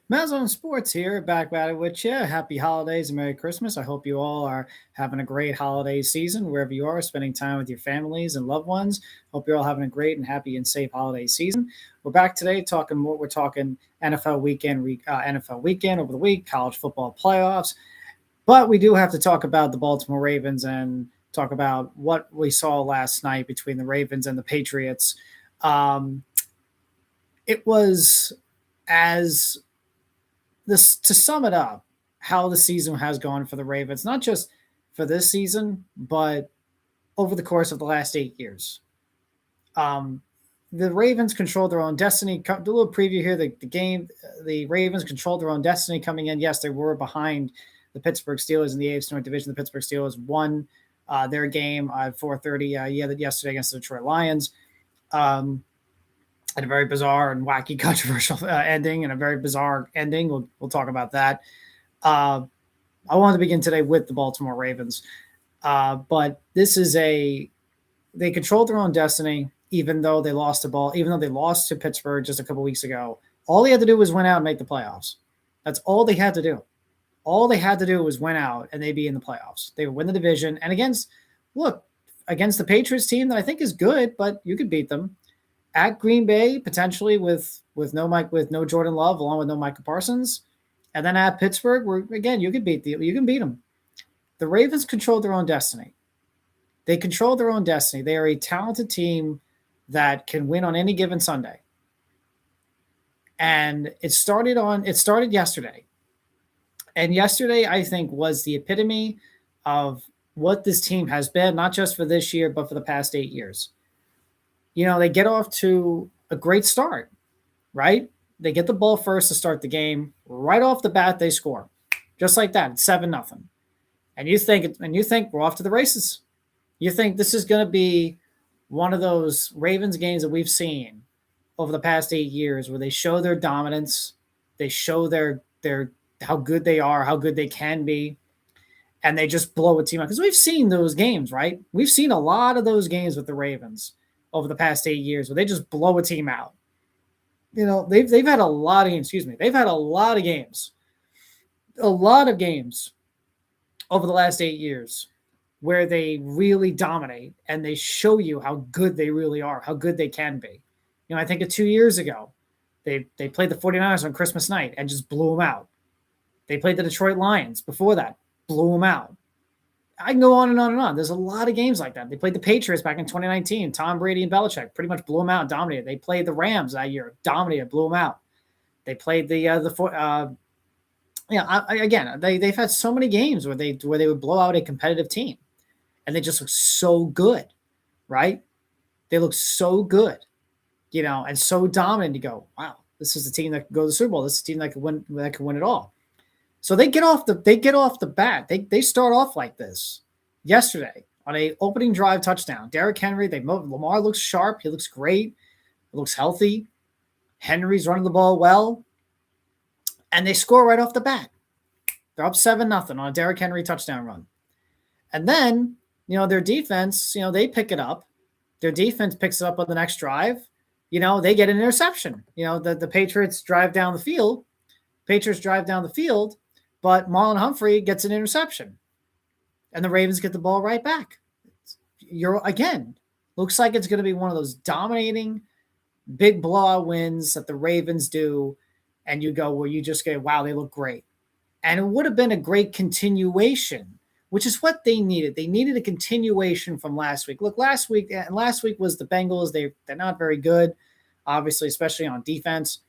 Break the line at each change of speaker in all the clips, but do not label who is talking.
MazzaOnSports here, back at it with you. Happy holidays and Merry Christmas. I hope you all are having a great holiday season wherever you are, spending time with your families and loved ones. Hope you're all having a great and happy and safe holiday season. We're back today talking more. We're talking NFL weekend over the week, college football playoffs. But we do have to talk about the Baltimore Ravens and talk about what we saw last night between the Ravens and the Patriots. Um, it was as this to sum it up, how the season has gone for the Ravens, not just for this season, but over the course of the last 8 years. Um, the Ravens controlled their own destiny. Do a little preview here. The Ravens controlled their own destiny coming in. Yes, they were behind the Pittsburgh Steelers in the AFC North Division. The Pittsburgh Steelers won their game at 4:30 yesterday against the Detroit Lions. Had a very bizarre and wacky, controversial ending, and a very bizarre ending. We'll talk about that. Uh, I wanted to begin today with the Baltimore Ravens, but they controlled their own destiny, even though they lost the ball, even though they lost to Pittsburgh just a couple weeks ago. All they had to do was win out and make the playoffs. That's all they had to do. All they had to do was win out, and they'd be in the playoffs. They would win the division, and against the Patriots team that I think is good, but you could beat them. At Green Bay, potentially with no Jordan Love, along with no Micah Parsons, and then at Pittsburgh, where again you can beat them. The Ravens control their own destiny. They control their own destiny. They are a talented team that can win on any given Sunday. And it started yesterday. And yesterday, I think, was the epitome of what this team has been, not just for this year, but for the past 8 years. They get off to a great start, right? They get the ball first to start the game. Right off the bat, they score. Just like that. It's 7-0. And you think we're off to the races. You think this is going to be one of those Ravens games that we've seen over the past 8 years where they show their dominance, they show their how good they are, how good they can be, and they just blow a team out. Because we've seen those games, right? We've seen a lot of those games with the Ravens over the past 8 years where they just blow a team out. They've had a lot of games. They've had a lot of games over the last 8 years where they really dominate and they show you how good they really are, how good they can be. I think of 2 years ago, they played the 49ers on Christmas night and just blew them out. They played the Detroit Lions before that, blew them out. I can go on and on and on. There's a lot of games like that. They played the Patriots back in 2019. Tom Brady and Belichick pretty much blew them out and dominated. They played the Rams that year, dominated, blew them out. They played they've had so many games where they would blow out a competitive team, and they just look so good, right? They look so good, and so dominant. You go, wow, this is the team that could go to the Super Bowl. This is the team that could win it all. So they get off the bat. They start off like this yesterday on a opening drive touchdown. Derrick Henry, Lamar looks sharp. He looks great. He looks healthy. Henry's running the ball well. And they score right off the bat. They're up 7-0 on a Derrick Henry touchdown run. And then, their defense, they pick it up. Their defense picks it up on the next drive. They get an interception. The Patriots drive down the field. But Marlon Humphrey gets an interception. And the Ravens get the ball right back. Looks like it's going to be one of those dominating big blowout wins that the Ravens do. And you go, well, you just go, wow, they look great. And it would have been a great continuation, which is what they needed. They needed a continuation from last week. Look, last week was the Bengals. They're not very good, obviously, especially on defense.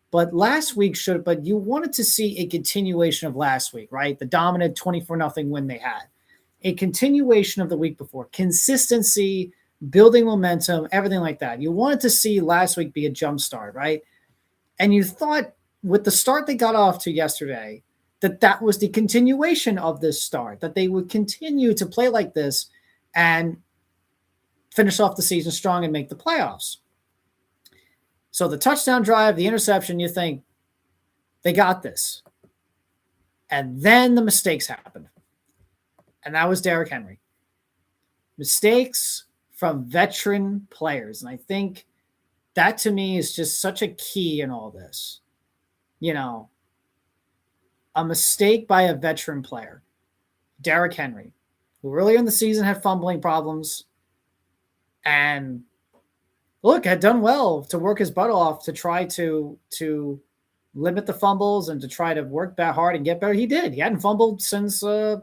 But you wanted to see a continuation of last week, right? The dominant 24-0 win they had. A continuation of the week before. Consistency, building momentum, everything like that. You wanted to see last week be a jump start, right? And you thought with the start they got off to yesterday, that was the continuation of this start, that they would continue to play like this and finish off the season strong and make the playoffs. So the touchdown drive, the interception, you think they got this. And then the mistakes happened. And that was Derrick Henry. Mistakes from veteran players. And I think that to me is just such a key in all this. a mistake by a veteran player, Derrick Henry, who earlier in the season had fumbling problems and look, had done well to work his butt off to try to limit the fumbles and to try to work that hard and get better. He did. He hadn't fumbled since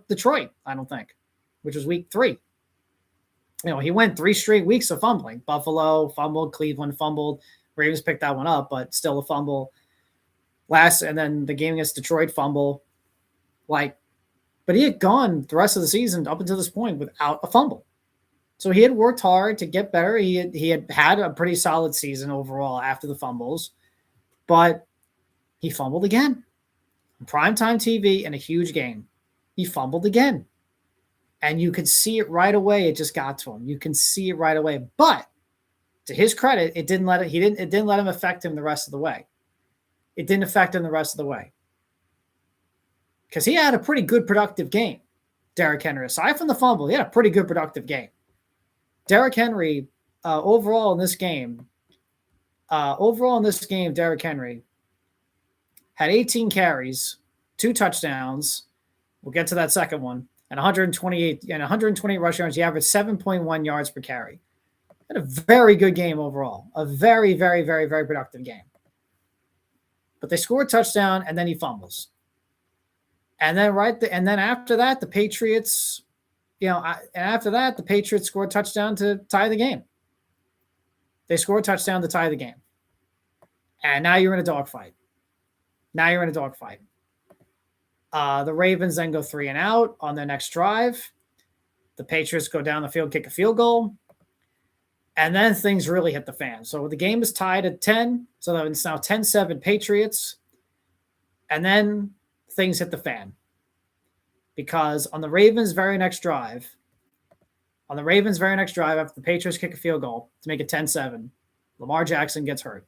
Detroit, I don't think, which was week 3. He went 3 straight weeks of fumbling. Buffalo fumbled, Cleveland fumbled, Ravens picked that one up, but still a fumble. And then the game against Detroit fumble. But he had gone the rest of the season up until this point without a fumble. So he had worked hard to get better. He had a pretty solid season overall after the fumbles, but he fumbled again. On primetime TV in a huge game, he fumbled again. And you could see it right away. It just got to him. You can see it right away. But to his credit, it didn't let him affect him the rest of the way. It didn't affect him the rest of the way. Because he had a pretty good productive game, Derrick Henry. Aside from the fumble, he had a pretty good productive game. Derrick Henry, overall in this game, Derrick Henry had 18 carries, 2 touchdowns. We'll get to that second one. And 128 rush yards. He averaged 7.1 yards per carry. Had a very good game overall. A very, very, very, very productive game. But they score a touchdown and then he fumbles. And then after that, the Patriots, the Patriots score a touchdown to tie the game. They score a touchdown to tie the game. And now you're in a dogfight. The Ravens then go 3 and out on their next drive. The Patriots go down the field, kick a field goal. And then things really hit the fan. So the game is tied at 10. So that it's now 10-7 Patriots. And then things hit the fan. Because on the Ravens' very next drive, after the Patriots kick a field goal to make it 10-7, Lamar Jackson gets hurt.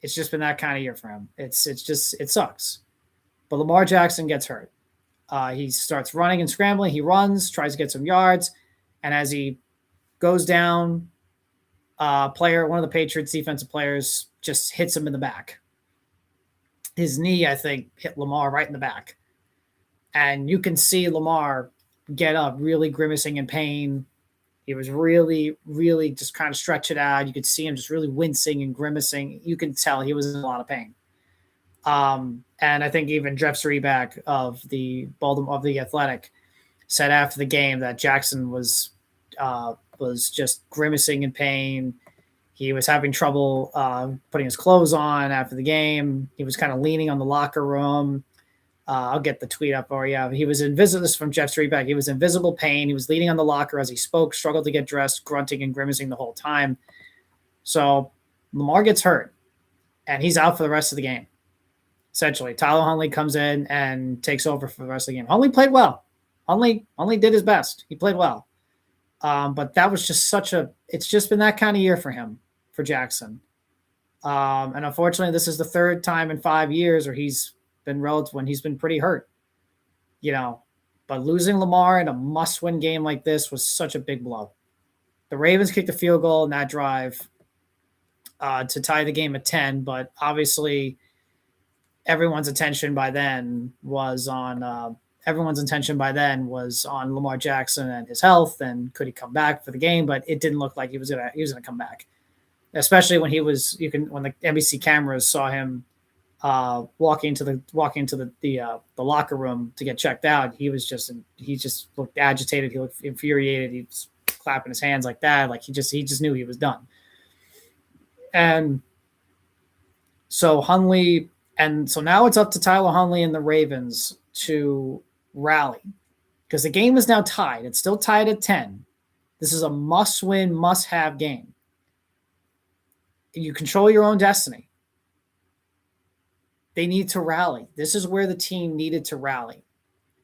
It's just been that kind of year for him. It sucks. But Lamar Jackson gets hurt. He starts running and scrambling. He runs, tries to get some yards. And as he goes down, one of the Patriots defensive players just hits him in the back. His knee, I think, hit Lamar right in the back. And you can see Lamar get up, really grimacing in pain. He was really, really just kind of stretch it out. You could see him just really wincing and grimacing. You can tell he was in a lot of pain. And I think even Jeff Zrebiak of the Athletic said after the game that Jackson was just grimacing in pain. He was having trouble putting his clothes on after the game. He was kind of leaning on the locker room. I'll get the tweet up. Or yeah, he was invisible. This is from Jeff Zrebiak. He was in visible pain. He was leaning on the locker as he spoke, struggled to get dressed, grunting and grimacing the whole time. So Lamar gets hurt, and he's out for the rest of the game. Essentially, Tyler Huntley comes in and takes over for the rest of the game. Huntley played well. Huntley did his best. He played well. But that was just it's just been that kind of year for him, for Jackson. And unfortunately, this is the third time in 5 years where he's been pretty hurt, but losing Lamar in a must-win game like this was such a big blow. The Ravens kicked a field goal in that drive to tie the game at 10, but obviously everyone's attention by then was on Lamar Jackson and his health and could he come back for the game, but it didn't look like he was gonna come back, especially when when the NBC cameras saw him walking into the locker room to get checked out. He just looked agitated. He looked infuriated. He was clapping his hands like that. Like he just knew he was done. And so now it's up to Tyler Huntley and the Ravens to rally because the game is now tied. It's still tied at 10. This is a must-win, must-have game. You control your own destiny. They need to rally. This is where the team needed to rally.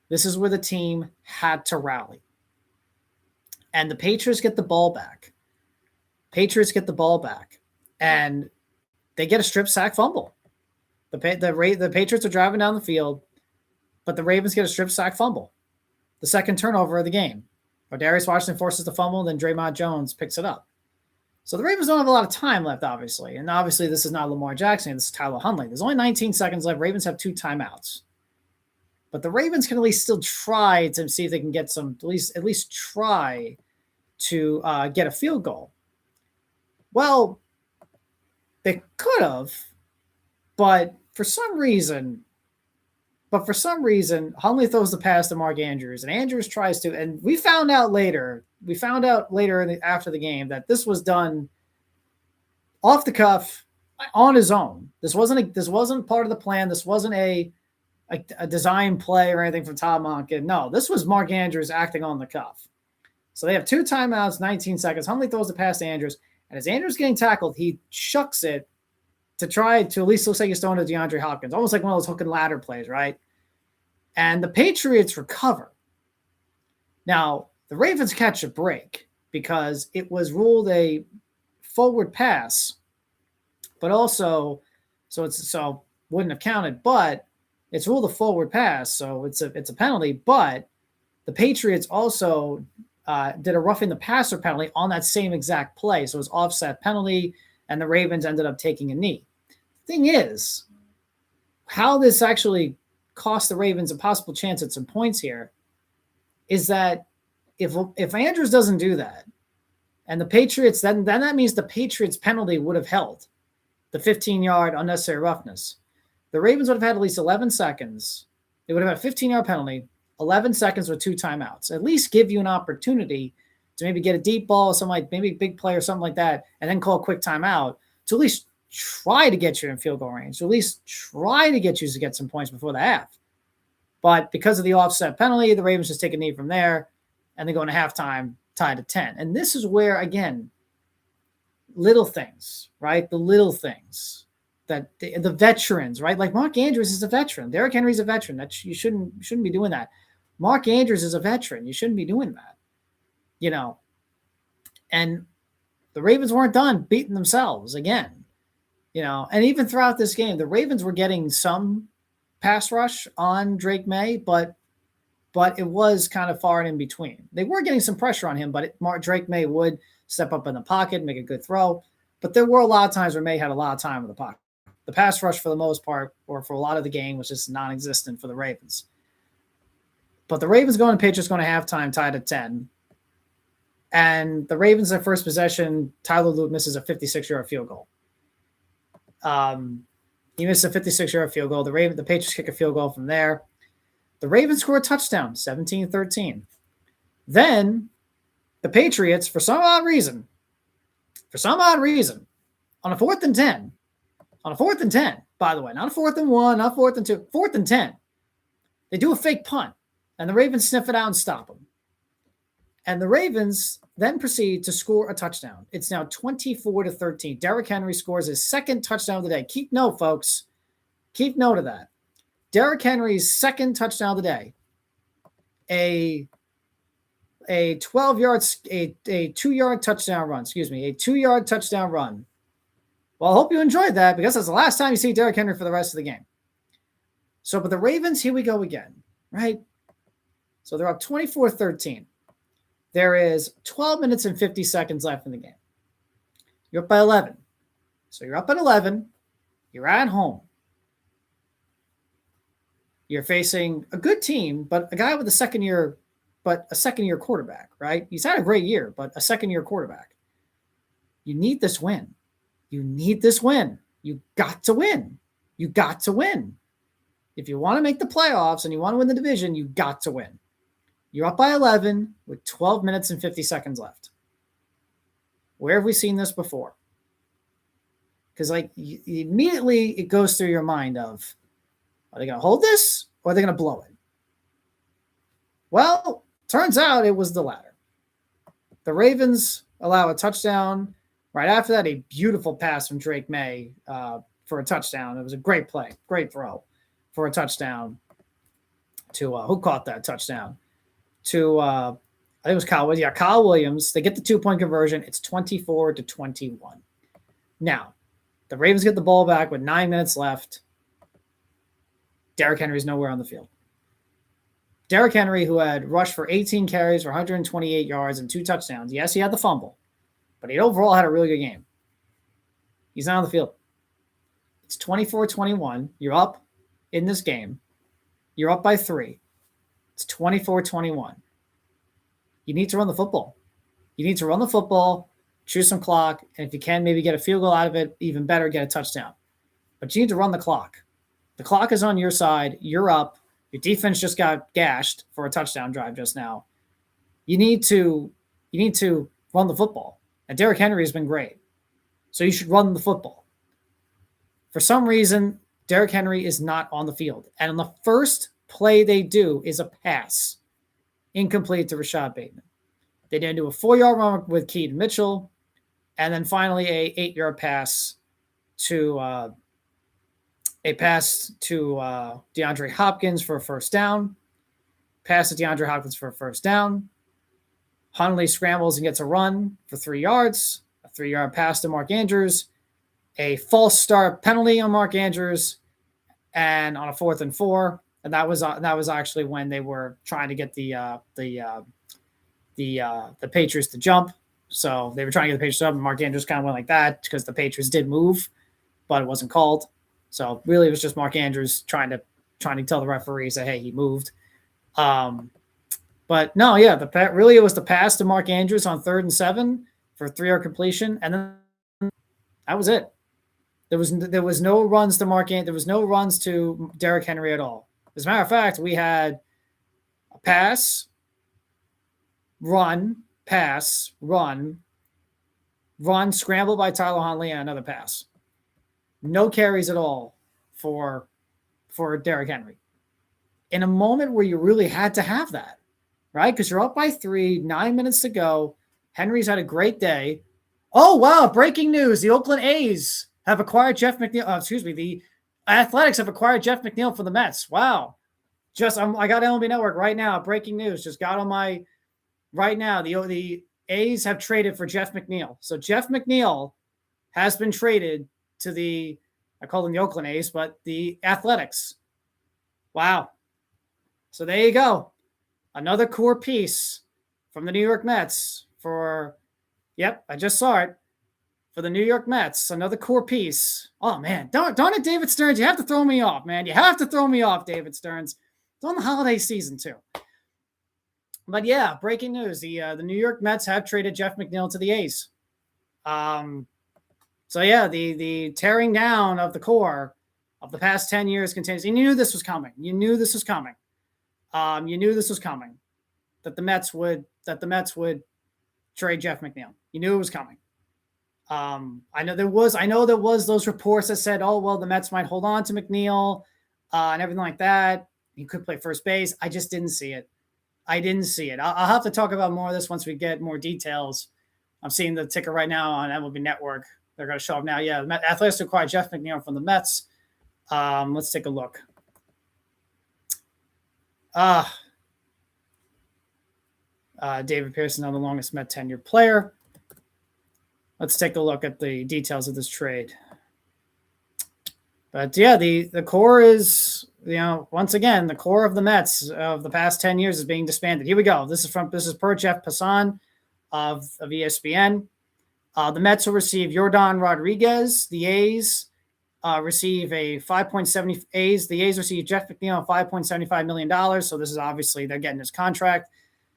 This is where the team had to rally. And the Patriots get the ball back. And they get a strip sack fumble. The Patriots are driving down the field, but the Ravens get a strip sack fumble. The second turnover of the game. Darius Washington forces the fumble, then Draymond Jones picks it up. So the Ravens don't have a lot of time left, obviously. And obviously this is not Lamar Jackson. This is Tyler Huntley. There's only 19 seconds left. Ravens have 2 timeouts. But the Ravens can at least still try to see if they can get some, at least try to get a field goal. Well, they could have, but for some reason, Hundley throws the pass to Mark Andrews, and Andrews tries to, and we found out later after the game that this was done off the cuff on his own. This wasn't part of the plan. This wasn't a design play or anything from Todd Monken. No, this was Mark Andrews acting on the cuff. So they have 2 timeouts, 19 seconds. Hundley throws the pass to Andrews, and as Andrews getting tackled, he chucks it to try to at least looks like he's throwing to DeAndre Hopkins, almost like one of those hook and ladder plays, right? And the Patriots recover. Now, the Ravens catch a break because it was ruled a forward pass, but also, so wouldn't have counted, but it's ruled a forward pass, so it's a penalty, but the Patriots also did a roughing the passer penalty on that same exact play. So it was offset penalty, and the Ravens ended up taking a knee. Thing is, how this actually cost the Ravens a possible chance at some points here is that if Andrews doesn't do that, and the Patriots, then that means the Patriots penalty would have held the 15-yard unnecessary roughness. The Ravens would have had at least 11 seconds. They would have had a 15-yard penalty, 11 seconds with 2 timeouts. At least give you an opportunity to maybe get a deep ball, something like maybe a big play or something like that, and then call a quick timeout to at least try to get you in field goal range, to at least try to get you to get some points before the half. But because of the offset penalty, the Ravens just take a knee from there, and they go into halftime tied at 10. And this is where, again, little things, right? The little things that the veterans, right? Like Mark Andrews is a veteran. Derrick Henry's a veteran. That you shouldn't be doing that. Mark Andrews is a veteran. You shouldn't be doing that, you know. And the Ravens weren't done beating themselves again, you know. And even throughout this game, the Ravens were getting some pass rush on Drake May, but it was kind of far and in between. They were getting some pressure on him, but Drake May would step up in the pocket, make a good throw. But there were a lot of times where May had a lot of time in the pocket. The pass rush, for the most part, or for a lot of the game, was just non-existent for the Ravens. But the Ravens going to Patriots going to halftime tied at 10. And the Ravens, their first possession, Tyler Lute misses a 56-yard field goal. He missed a 56-yard field goal. The Patriots kick a field goal from there. The Ravens score a touchdown, 17-13. Then the Patriots, for some odd reason, on a 4th and 10, by the way, not a 4th and 1, not 4th and 2, 4th and 10, they do a fake punt, and the Ravens sniff it out and stop them. And the Ravens then proceed to score a touchdown. It's now 24-13. Derrick Henry scores his 2nd touchdown of the day. Keep note, folks. Keep note of that. Derrick Henry's 2nd touchdown of the day. A 2-yard touchdown run. A 2-yard touchdown run. Well, I hope you enjoyed that, because that's the last time you see Derrick Henry for the rest of the game. So, but the Ravens, here we go again, right? So they're up 24-13. There is 12 minutes and 50 seconds left in the game. You're up by 11. So you're up at 11. You're at home. You're facing a good team, but a guy with a second-year quarterback, right? He's had a great year, but a second-year quarterback. You need this win. You got to win. If you want to make the playoffs and you want to win the division, you got to win. You're up by 11 with 12 minutes and 50 seconds left. Where have we seen this before? Because immediately it goes through your mind of, are they going to hold this or are they going to blow it? Well, turns out it was the latter. The Ravens allow a touchdown. Right after that, a beautiful pass from Drake May for a touchdown. It was a great play, great throw for a touchdown to who caught that touchdown? To I think it was Kyle Williams. Yeah, Kyle Williams. They get the 2-point conversion. It's 24-21. Now, the Ravens get the ball back with 9 minutes left. Derrick Henry's nowhere on the field. Derrick Henry, who had rushed for 18 carries for 128 yards and 2 touchdowns. Yes, he had the fumble, but he overall had a really good game. He's not on the field. It's 24-21. You're up in this game. You're up by 3. It's 24-21. You need to run the football. You need to run the football, choose some clock, and if you can, maybe get a field goal out of it, even better, get a touchdown. But you need to run the clock. The clock is on your side. You're up. Your defense just got gashed for a touchdown drive just now. You need to run the football. And Derrick Henry has been great. So you should run the football. For some reason, Derrick Henry is not on the field. And on the first play they do is a pass. Incomplete to Rashad Bateman. They then do a 4-yard run with Keaton Mitchell. And then finally a 8-yard pass to DeAndre Hopkins for a first down. Pass to DeAndre Hopkins for a first down. Huntley scrambles and gets a run for 3 yards. A 3-yard pass to Mark Andrews. A false start penalty on Mark Andrews. And on a 4th and 4. And that was actually when they were trying to get the Patriots to jump. So they were trying to get the Patriots up, and Mark Andrews kind of went like that because the Patriots did move, but it wasn't called. So really, it was just Mark Andrews trying to tell the referees that, hey, he moved. But no, yeah, it was the pass to Mark Andrews on 3rd and 7 for a 3-yard completion, and then that was it. There was no runs to Mark Andrews. There was no runs to Derrick Henry at all. As a matter of fact, we had a pass, run, pass, run, scramble by Tyler Huntley, and another pass. No carries at all for Derrick Henry. In a moment where you really had to have that, right? Because you're up by 3, 9 minutes to go. Henry's had a great day. Oh, wow, breaking news. The Oakland A's have acquired Jeff McNeil. The Athletics have acquired Jeff McNeil for the Mets. Wow. I got MLB Network right now. Breaking news. Just got on my right now. The A's have traded for Jeff McNeil. So Jeff McNeil has been traded to I call them the Oakland A's, but the Athletics. Wow. So there you go. Another core piece from the New York Mets I just saw it. For the New York Mets, another core piece. Oh, man. Darn it, David Stearns. You have to throw me off, man. You have to throw me off, David Stearns. It's on the holiday season, too. But, yeah, breaking news. The New York Mets have traded Jeff McNeil to the A's. So, yeah, the tearing down of the core of the past 10 years continues. You knew this was coming. That the Mets would trade Jeff McNeil. You knew it was coming. I know there was those reports that said, oh, well, the Mets might hold on to McNeil and everything like that. He could play first base. I just didn't see it. I'll have to talk about more of this once we get more details. I'm seeing the ticker right now on MLB Network. They're going to show up now. Yeah, the Athletics acquired Jeff McNeil from the Mets. Let's take a look. David Pearson, now the longest Met tenure player. Let's take a look at the details of this trade. But yeah, the core is, once again, the core of the Mets of the past 10 years is being disbanded. Here we go. This is per Jeff Passan of ESPN. The Mets will receive Yordan Rodriguez. The A's receive a $5.70 A's. The A's receive Jeff McNeil $5.75 million. So this is obviously they're getting his contract.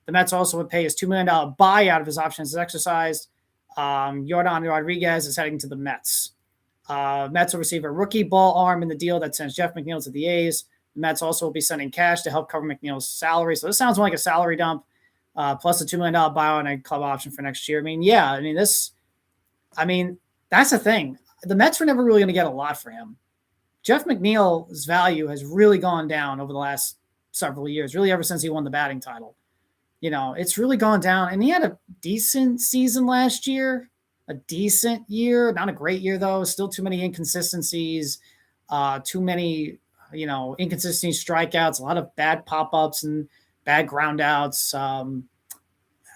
The Mets also would pay his $2 million buyout if his option is exercised. Yordan Rodriguez is heading to the Mets. Mets will receive a rookie ball arm in the deal that sends Jeff McNeil to the A's. The Mets also will be sending cash to help cover McNeil's salary. So this sounds more like a salary dump, plus a $2 million buyout and a club option for next year. That's the thing. The Mets were never really going to get a lot for him. Jeff McNeil's value has really gone down over the last several years, really ever since he won the batting title. It's really gone down. And he had a decent season last year, a decent year, not a great year, though. Still too many inconsistencies, too many, inconsistent strikeouts, a lot of bad pop-ups and bad ground outs. I'm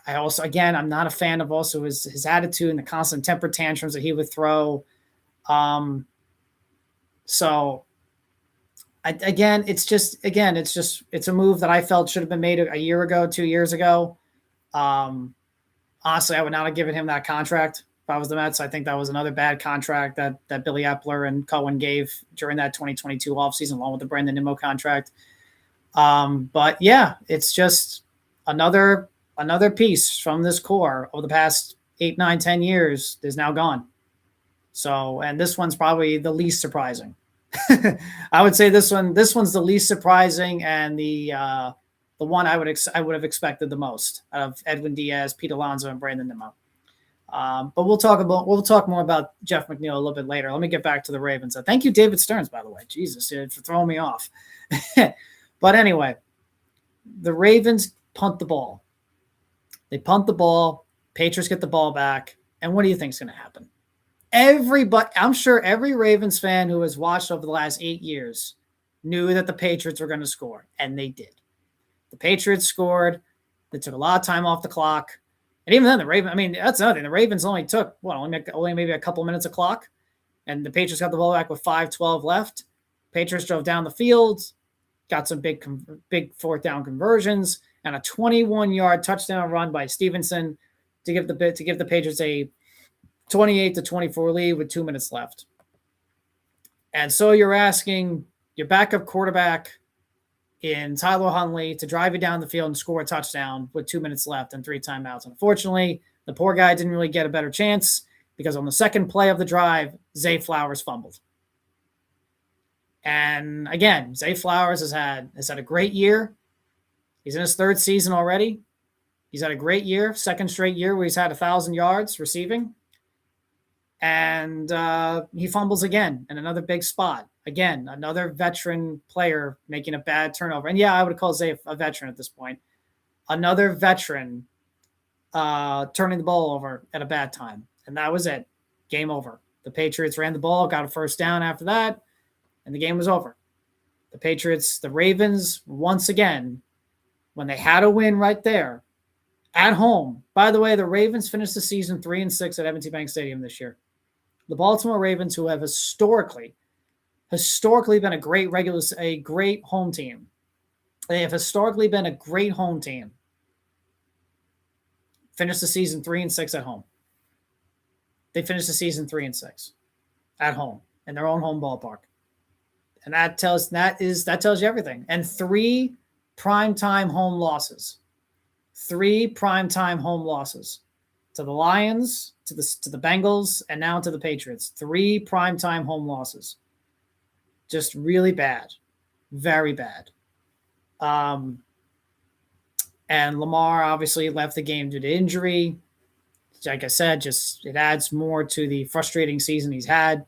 not a fan of also his attitude and the constant temper tantrums that he would throw. It's a move that I felt should have been made a year ago, 2 years ago. Honestly, I would not have given him that contract if I was the Mets. I think that was another bad contract that Billy Epler and Cohen gave during that 2022 offseason, along with the Brandon Nimmo contract. But yeah, it's just another piece from this core over the past 8, 9, 10 years is now gone. So, and this one's probably the least surprising. I would say this one's the least surprising and the one I would have expected the most out of Edwin Diaz, Pete Alonso, and Brandon Nimmo. But we'll talk more about Jeff McNeil a little bit later. Let me get back to the Ravens. Thank you, David Stearns, by the way. Jesus, for throwing me off. But anyway, the Ravens punt the ball. They punt the ball. Patriots get the ball back. And what do you think is going to happen? I'm sure every Ravens fan who has watched over the last 8 years knew that the Patriots were going to score, and they did. The Patriots scored. They took a lot of time off the clock. And even then, that's another thing. The Ravens only took, only maybe a couple minutes of clock, and the Patriots got the ball back with 5:12 left. Patriots drove down the field, got some big fourth down conversions, and a 21-yard touchdown run by Stevenson to give the Patriots a 28-24 lead with 2 minutes left. And so you're asking your backup quarterback in Tyler Huntley to drive you down the field and score a touchdown with 2 minutes left and 3 timeouts. Unfortunately, the poor guy didn't really get a better chance because on the second play of the drive, Zay Flowers fumbled. And again, Zay Flowers has had a great year. He's in his 3rd season already. He's had a great year, 2nd straight year where he's had 1,000 yards receiving. And he fumbles again in another big spot. Again, another veteran player making a bad turnover. And yeah, I would call Zay a veteran at this point. Another veteran turning the ball over at a bad time. And that was it. Game over. The Patriots ran the ball, got a first down after that, and the game was over. The Ravens, once again, when they had a win right there, at home. By the way, the Ravens finished the season 3-6 at M&T Bank Stadium this year. The Baltimore Ravens, who have historically been a great home team. They have historically been a great home team. Finished the season 3-6 at home. They finished the season 3-6 at home in their own home ballpark. And that tells you everything. And 3 primetime home losses. 3 primetime home losses to the Lions, to the Bengals, and now to the Patriots. 3 primetime home losses. Just really bad. Very bad. And Lamar obviously left the game due to injury. Like I said, it adds more to the frustrating season he's had.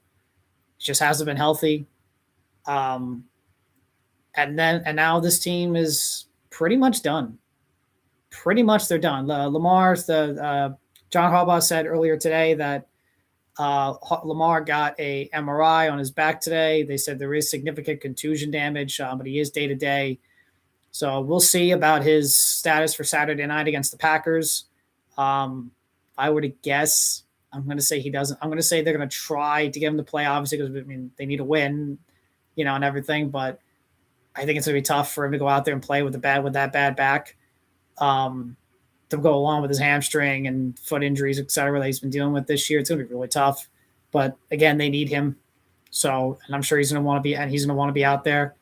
He just hasn't been healthy. And now this team is pretty much done. Pretty much they're done. John Harbaugh said earlier today that Lamar got a MRI on his back today. They said there is significant contusion damage, but he is day-to-day. So we'll see about his status for Saturday night against the Packers. I were to guess, I'm going to say he doesn't. I'm going to say they're going to try to get him to play, obviously, because they need a win, and everything. But I think it's going to be tough for him to go out there and play with that bad back. To go along with his hamstring and foot injuries, et cetera, that he's been dealing with this year. It's going to be really tough. But again, they need him. So, and I'm sure he's going to want to be out there.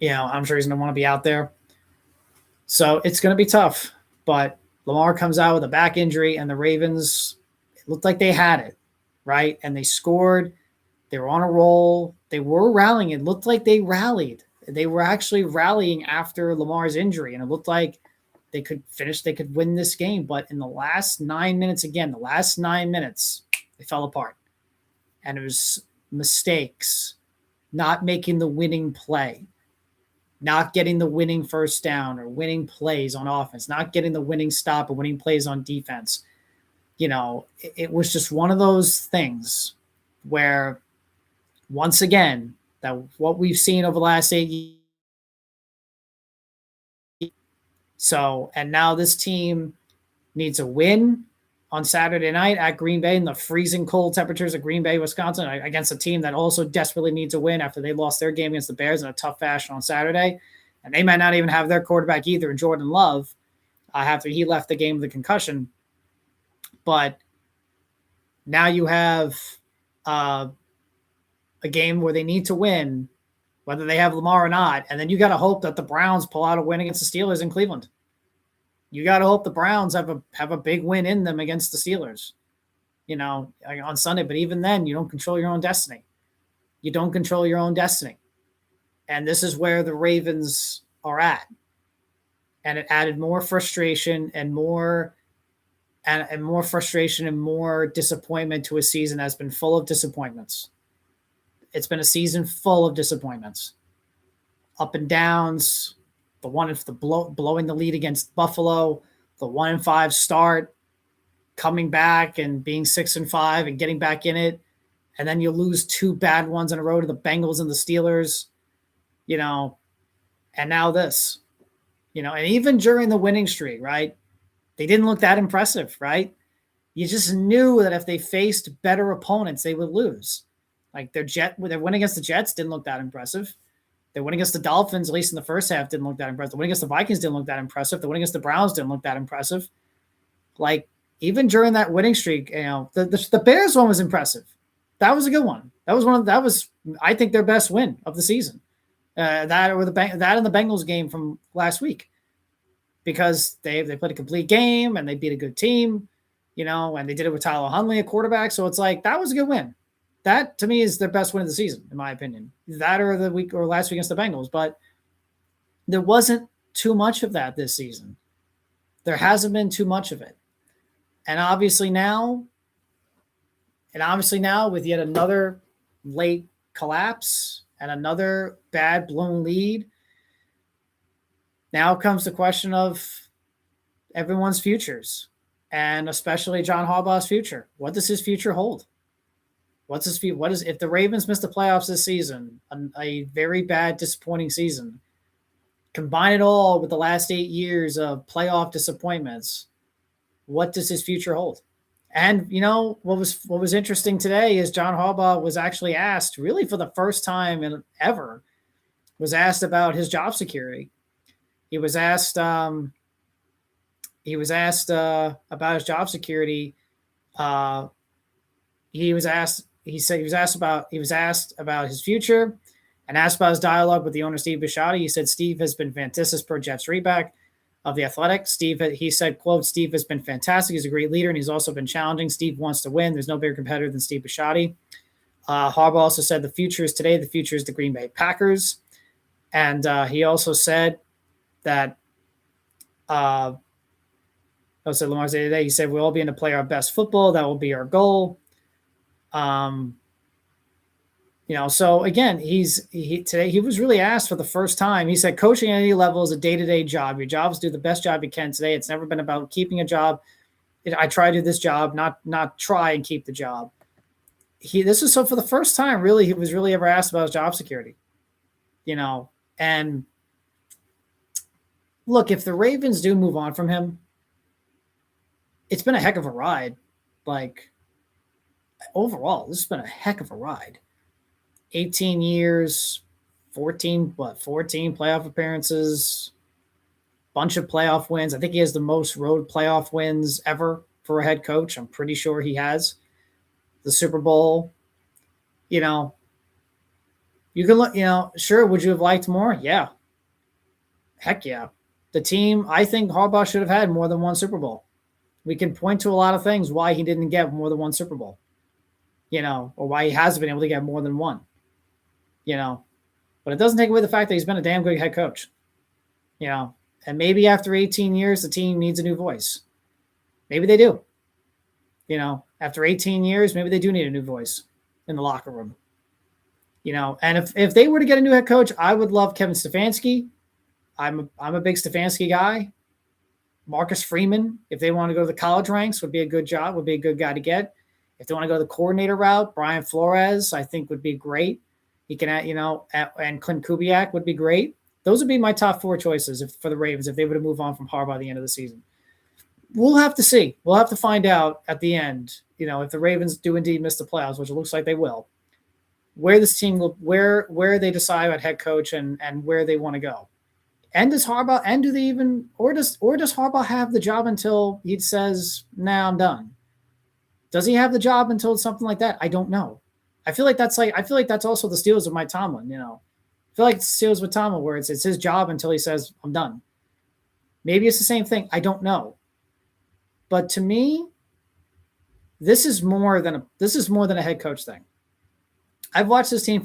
I'm sure he's going to want to be out there. So it's going to be tough. But Lamar comes out with a back injury, and the Ravens, it looked like they had it, right? And they scored. They were on a roll. They were rallying. It looked like they rallied. They were actually rallying after Lamar's injury, and it looked like they could win this game. But in the last 9 minutes, they fell apart. And it was mistakes, not making the winning play, not getting the winning first down or winning plays on offense, not getting the winning stop or winning plays on defense. It was just one of those things where, once again, that what we've seen over the last 8 years. So, and now this team needs a win on Saturday night at Green Bay in the freezing cold temperatures of Green Bay, Wisconsin, against a team that also desperately needs a win after they lost their game against the Bears in a tough fashion on Saturday. And they might not even have their quarterback either, Jordan Love, after he left the game with a concussion. But now you have a game where they need to win, whether they have Lamar or not. And then you got to hope that the Browns pull out a win against the Steelers in Cleveland. You got to hope the Browns have a big win in them against the Steelers, on Sunday. But even then, you don't control your own destiny. You don't control your own destiny. And this is where the Ravens are at. And it added more frustration and more frustration and more disappointment to a season that's been full of disappointments. It's been a season full of disappointments, up and downs. Blowing the lead against Buffalo, the 1-5 start, coming back and being 6-5 and getting back in it, and then you lose 2 bad ones in a row to the Bengals and the Steelers, and now this, and even during the winning streak, right? They didn't look that impressive, right? You just knew that if they faced better opponents, they would lose. Like their win against the Jets didn't look that impressive. Their win against the Dolphins, at least in the first half, didn't look that impressive. The win against the Vikings didn't look that impressive. The win against the Browns didn't look that impressive. Like even during that winning streak, the Bears one was impressive. That was a good one. That was I think their best win of the season. That and the Bengals game from last week, because they played a complete game and they beat a good team, and they did it with Tyler Huntley at quarterback. So it's like that was a good win. That to me is their best win of the season, in my opinion. That or the week or last week against the Bengals, but there wasn't too much of that this season. There hasn't been too much of it. And obviously now with yet another late collapse and another bad blown lead, now comes the question of everyone's futures, and especially John Harbaugh's future. What does his future hold? If the Ravens miss the playoffs this season, a very bad, disappointing season, combine it all with the last 8 years of playoff disappointments, what does his future hold? And what was interesting today is John Harbaugh was actually asked, really for the first time ever, was asked about his job security. He was asked about his job security. He was asked about his future and asked about his dialogue with the owner, Steve Bisciotti. He said, Steve has been fantastic per Jeff Reback of The Athletic. He said, quote, Steve has been fantastic. He's a great leader, and he's also been challenging. Steve wants to win. There's no bigger competitor than Steve Bisciotti. Harbaugh also said the future is today. The future is the Green Bay Packers. And he also said that Lamar said today, he said, we'll all be in to play our best football. That will be our goal. So again, today he was really asked for the first time. He said, coaching at any level is a day-to-day job. Your job is to do the best job you can today. It's never been about keeping a job. I try to do this job, not try and keep the job. So for the first time, really, he was really ever asked about his job security, and look, if the Ravens do move on from him, it's been a heck of a ride. Like overall, this has been a heck of a ride. 18 years, 14 playoff appearances, bunch of playoff wins. I think he has the most road playoff wins ever for a head coach. I'm pretty sure he has. The Super Bowl, you can look, sure, would you have liked more? Yeah. Heck yeah. The team, I think Harbaugh should have had more than one Super Bowl. We can point to a lot of things why he didn't get more than one Super Bowl, or why he hasn't been able to get more than one. But it doesn't take away the fact that he's been a damn good head coach, and maybe after 18 years, the team needs a new voice. Maybe they do, after 18 years, maybe they do need a new voice in the locker room, and if they were to get a new head coach, I would love Kevin Stefanski. I'm a big Stefanski guy. Marcus Freeman, if they want to go to the college ranks, would be a good guy to get. If they want to go the coordinator route, Brian Flores, I think would be great. He can, and Clint Kubiak would be great. Those would be my top 4 choices for the Ravens if they were to move on from Harbaugh at the end of the season. We'll have to see. We'll have to find out at the end, if the Ravens do indeed miss the playoffs, which it looks like they will, where this team will, where they decide at head coach and where they want to go. And does Harbaugh, and do they even, or does Harbaugh have the job until he says, nah, I'm done? Does he have the job until something like that? I don't know. I feel like that's also the Steelers of Mike Tomlin. I feel like it's Steelers with Tomlin, where it's his job until he says, I'm done. Maybe it's the same thing. I don't know. But to me, this is more than a head coach thing. I've watched this team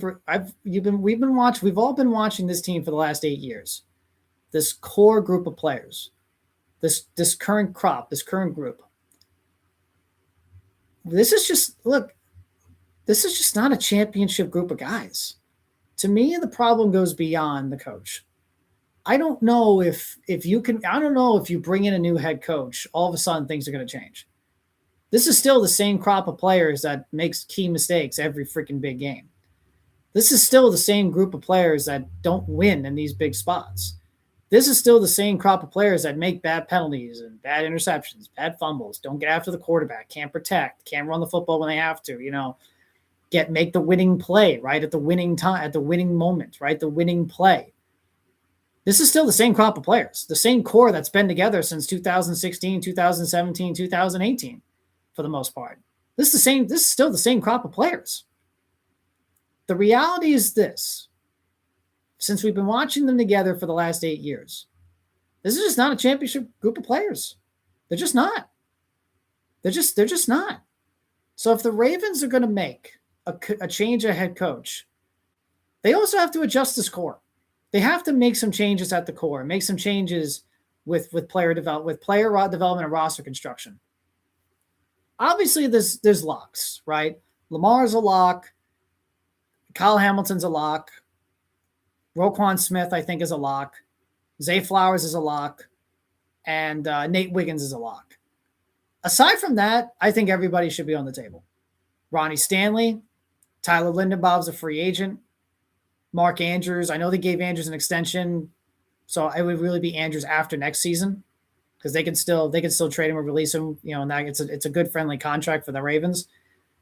we've all been watching this team for the last 8 years. This core group of players, this current crop, this current group. This is just not a championship group of guys. To me, the problem goes beyond the coach. I don't know if you bring in a new head coach, all of a sudden things are going to change. This is still the same crop of players that makes key mistakes every freaking big game. This is still the same group of players that don't win in these big spots. This is still the same crop of players that make bad penalties and bad interceptions, bad fumbles, don't get after the quarterback, can't protect, can't run the football when they have to, make the winning play, right, at the winning time, at the winning moment, right, the winning play. This is still the same crop of players, the same core that's been together since 2016, 2017, 2018, for the most part. This is still the same crop of players. The reality is this. Since we've been watching them together for the last 8 years, this is just not a championship group of players. They're just not. They're just not. So if the Ravens are going to make a change of head coach, they also have to adjust this core. They have to make some changes at the core, make some changes with player development and roster construction. Obviously, there's locks, right? Lamar's a lock. Kyle Hamilton's a lock. Roquan Smith, I think, is a lock. Zay Flowers is a lock. And Nate Wiggins is a lock. Aside from that, I think everybody should be on the table. Ronnie Stanley, Tyler Lindenbaum's a free agent. Mark Andrews, I know they gave Andrews an extension, so it would really be Andrews after next season because they could still trade him or release him. And that it's a good friendly contract for the Ravens,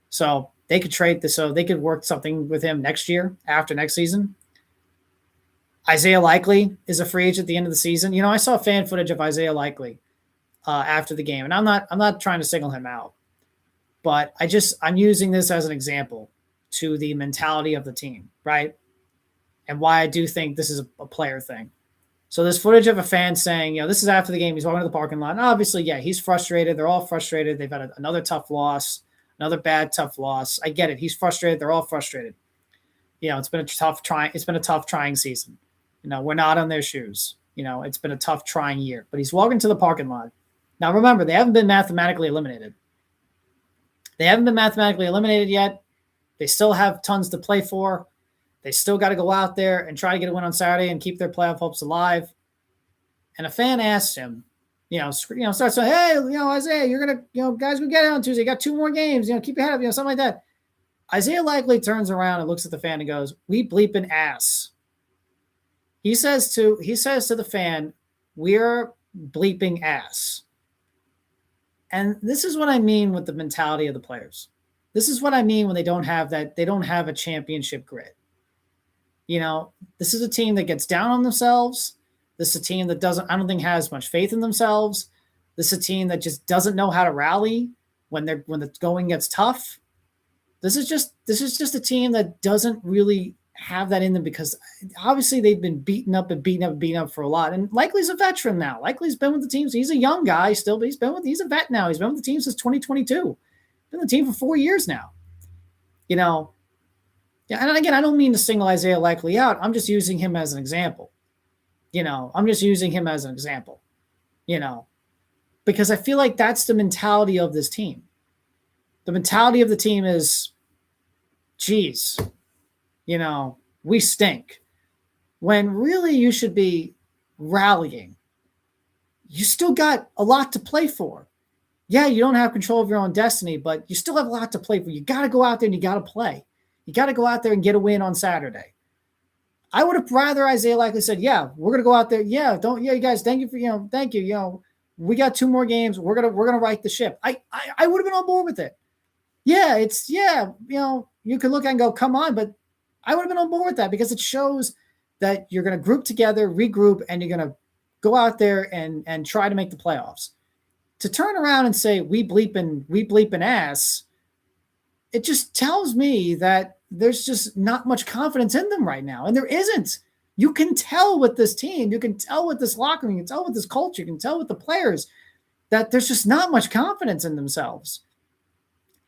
so they could trade this. So they could work something with him next year after next season. Isaiah Likely is a free agent at the end of the season. I saw fan footage of Isaiah Likely after the game, and I'm not trying to single him out, but I'm using this as an example to the mentality of the team, right? And why I do think this is a player thing. So there's footage of a fan saying, this is after the game. He's walking to the parking lot. And obviously, yeah, he's frustrated. They're all frustrated. They've had another tough loss, another bad, tough loss. I get it. He's frustrated. They're all frustrated. It's been a tough trying season. We're not on their shoes. It's been a tough trying year. But he's walking to the parking lot. Now, remember, they haven't been mathematically eliminated. They haven't been mathematically eliminated yet. They still have tons to play for. They still got to go out there and try to get a win on Saturday and keep their playoff hopes alive. And a fan asks him, starts saying, hey, Isaiah, you're going to, guys will get it on Tuesday. You got 2 more games, keep your head up, something like that. Isaiah Likely turns around and looks at the fan and goes, we bleeping ass. He says to the fan, we're bleeping ass. And this is what I mean with the mentality of the players. This is what I mean when they don't have a championship grit. This is a team that gets down on themselves. This is a team that I don't think has much faith in themselves. This is a team that just doesn't know how to rally when the going gets tough. This is just a team that doesn't really have that in them because obviously they've been beaten up for a lot. And Likely's a veteran now. Likely's been with the team. So he's a young guy still, but he's a vet now. He's been with the team since 2022. Been with the team for 4 years now. Yeah, and again, I don't mean to single Isaiah Likely out. I'm just using him as an example. Because I feel like that's the mentality of this team. The mentality of the team is, geez, we stink. When really you should be rallying. You still got a lot to play for. Yeah, you don't have control of your own destiny, but you still have a lot to play for. You got to go out there and you got to play. You got to go out there and get a win on Saturday. I would have rather Isaiah Likely said, yeah, we're going to go out there. Yeah, you guys, thank you. Thank you. We got 2 more games. We're going to right the ship. I would have been on board with it. Yeah, you could look and go, come on, but I would have been on board with that because it shows that you're going to group together, regroup, and you're going to go out there and try to make the playoffs. To turn around and say, we bleeping ass, it just tells me that there's just not much confidence in them right now. And there isn't. You can tell with this team, you can tell with this locker room, you can tell with this culture, you can tell with the players that there's just not much confidence in themselves.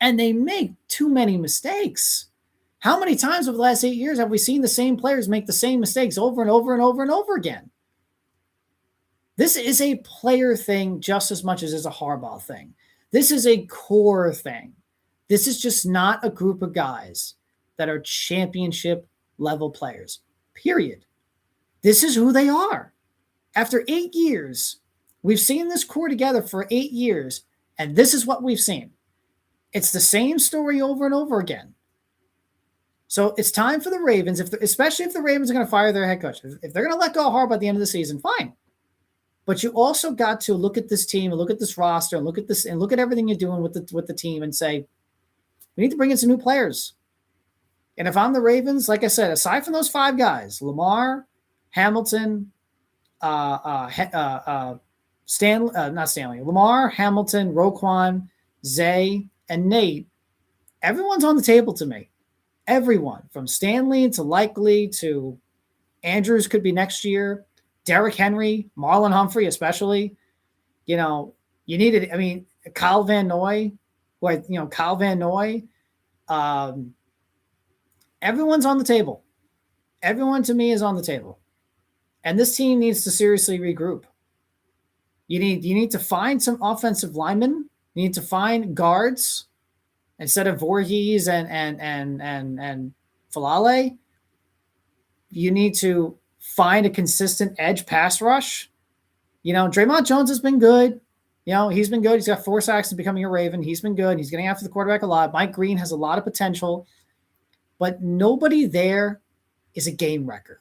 And they make too many mistakes. How many times over the last 8 years have we seen the same players make the same mistakes over and over and over and over again? This is a player thing just as much as it's a Harbaugh thing. This is a core thing. This is just not a group of guys that are championship level players, period. This is who they are. After 8 years, we've seen this core together for 8 years, and this is what we've seen. It's the same story over and over again. So it's time for the Ravens, especially if the Ravens are going to fire their head coach. If they're going to let go of Harbaugh at the end of the season, fine. But you also got to look at this team and look at this roster and look at this and look at everything you're doing with the team and say, we need to bring in some new players. And if I'm the Ravens, like I said, aside from those 5 guys, Lamar, Hamilton, Lamar, Hamilton, Roquan, Zay, and Nate, everyone's on the table to me. Everyone, from Stanley to Likely to Andrews could be next year, Derrick Henry, Marlon Humphrey especially. You know, you needed, I mean, Kyle Van Noy, everyone's on the table. Everyone to me is on the table. And this team needs to seriously regroup. You need to find some offensive linemen. You need to find guards instead of Voorhees and Falale. You need to find a consistent edge pass rush. You know, Draymond Jones has been good. You know, he's been good. He's got 4 sacks and becoming a Raven. He's been good. He's getting after the quarterback a lot. Mike Green has a lot of potential, but nobody there is a game wrecker.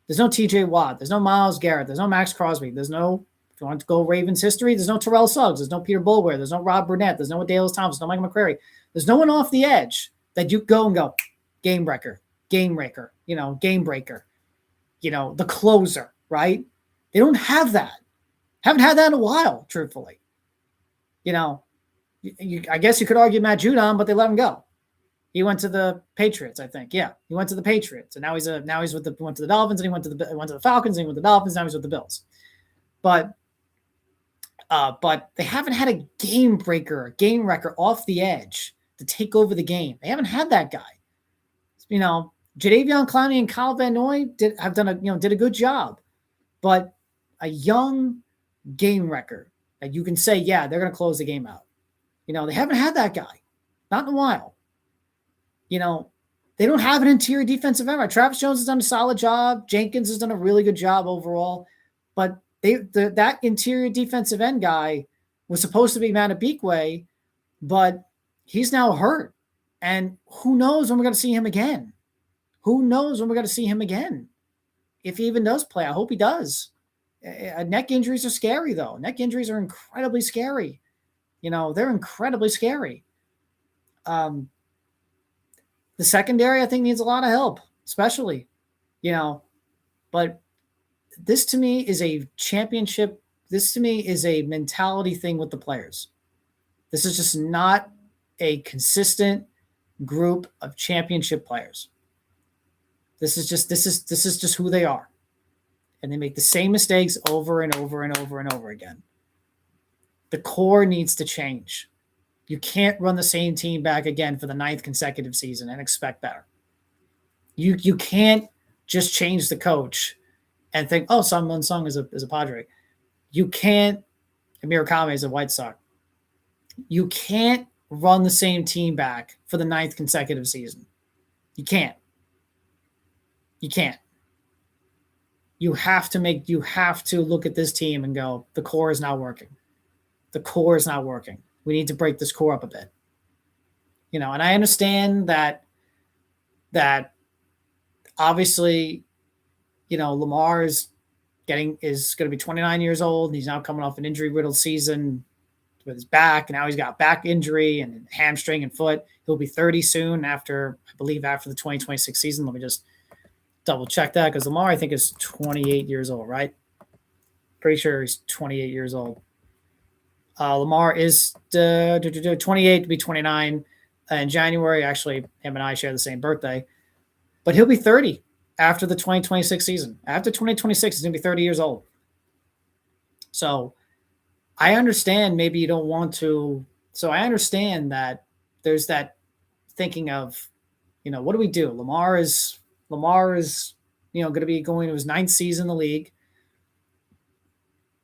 There's no TJ Watt. There's no Myles Garrett. There's no Max Crosby. There's no, if you want to go Ravens history, there's no Terrell Suggs. There's no Peter Bulwer. There's no Rob Burnett. There's no Adales Thomas. No Michael McCrary. There's no one off the edge that you go and go, game wrecker, game breaker, game breaker, the closer, right? They don't have that. Haven't had that in a while, truthfully. I guess you could argue Matt Judon, but they let him go. He went to the Patriots, I think. Yeah, he went to the Patriots, and now he's went to the Dolphins, and he went to the Falcons, and he went to the Dolphins. Now he's with the Bills. But they haven't had a game breaker, a game wrecker off the edge to take over the game. They haven't had that guy. Jadeveon Clowney and Kyle Van Noy did a good job, but a young game wrecker that you can say, yeah, they're going to close the game out. They haven't had that guy, not in a while. They don't have an interior defensive end. Travis Jones has done a solid job. Jenkins has done a really good job overall, but that interior defensive end guy was supposed to be Matabikwe, but he's now hurt. And who knows when we're going to see him again? If he even does play, I hope he does. Neck injuries are scary, though. Neck injuries are incredibly scary. They're incredibly scary. The secondary, I think, needs a lot of help, especially, but this to me is a championship. This to me is a mentality thing with the players. This is just not a consistent group of championship players. This is just who they are. And they make the same mistakes over and over and over and over again. The core needs to change. You can't run the same team back again for the 9th consecutive season and expect better. You can't just change the coach and think, oh, Sun Mun Sung is a Padre. You can't, Amir Kame is a White Sox. You can't run the same team back for the 9th consecutive season. You can't. You have to look at this team and go, the core is not working. We need to break this core up a bit. And I understand that obviously, Lamar is going to be 29 years old, and he's now coming off an injury-riddled season with his back, and now he's got back injury and hamstring and foot. He'll be 30 soon after the 2026 season. Let me just double check that, because Lamar, I think, is 28 years old, right? Pretty sure he's 28 years old. Lamar is 28 to be 29 in January. Actually, him and I share the same birthday. But he'll be 30 after the 2026 season. After 2026, he's going to be 30 years old. So I understand maybe you don't want to. So I understand that there's that thinking of, what do we do? Lamar is, going to be going to his 9th season in the league.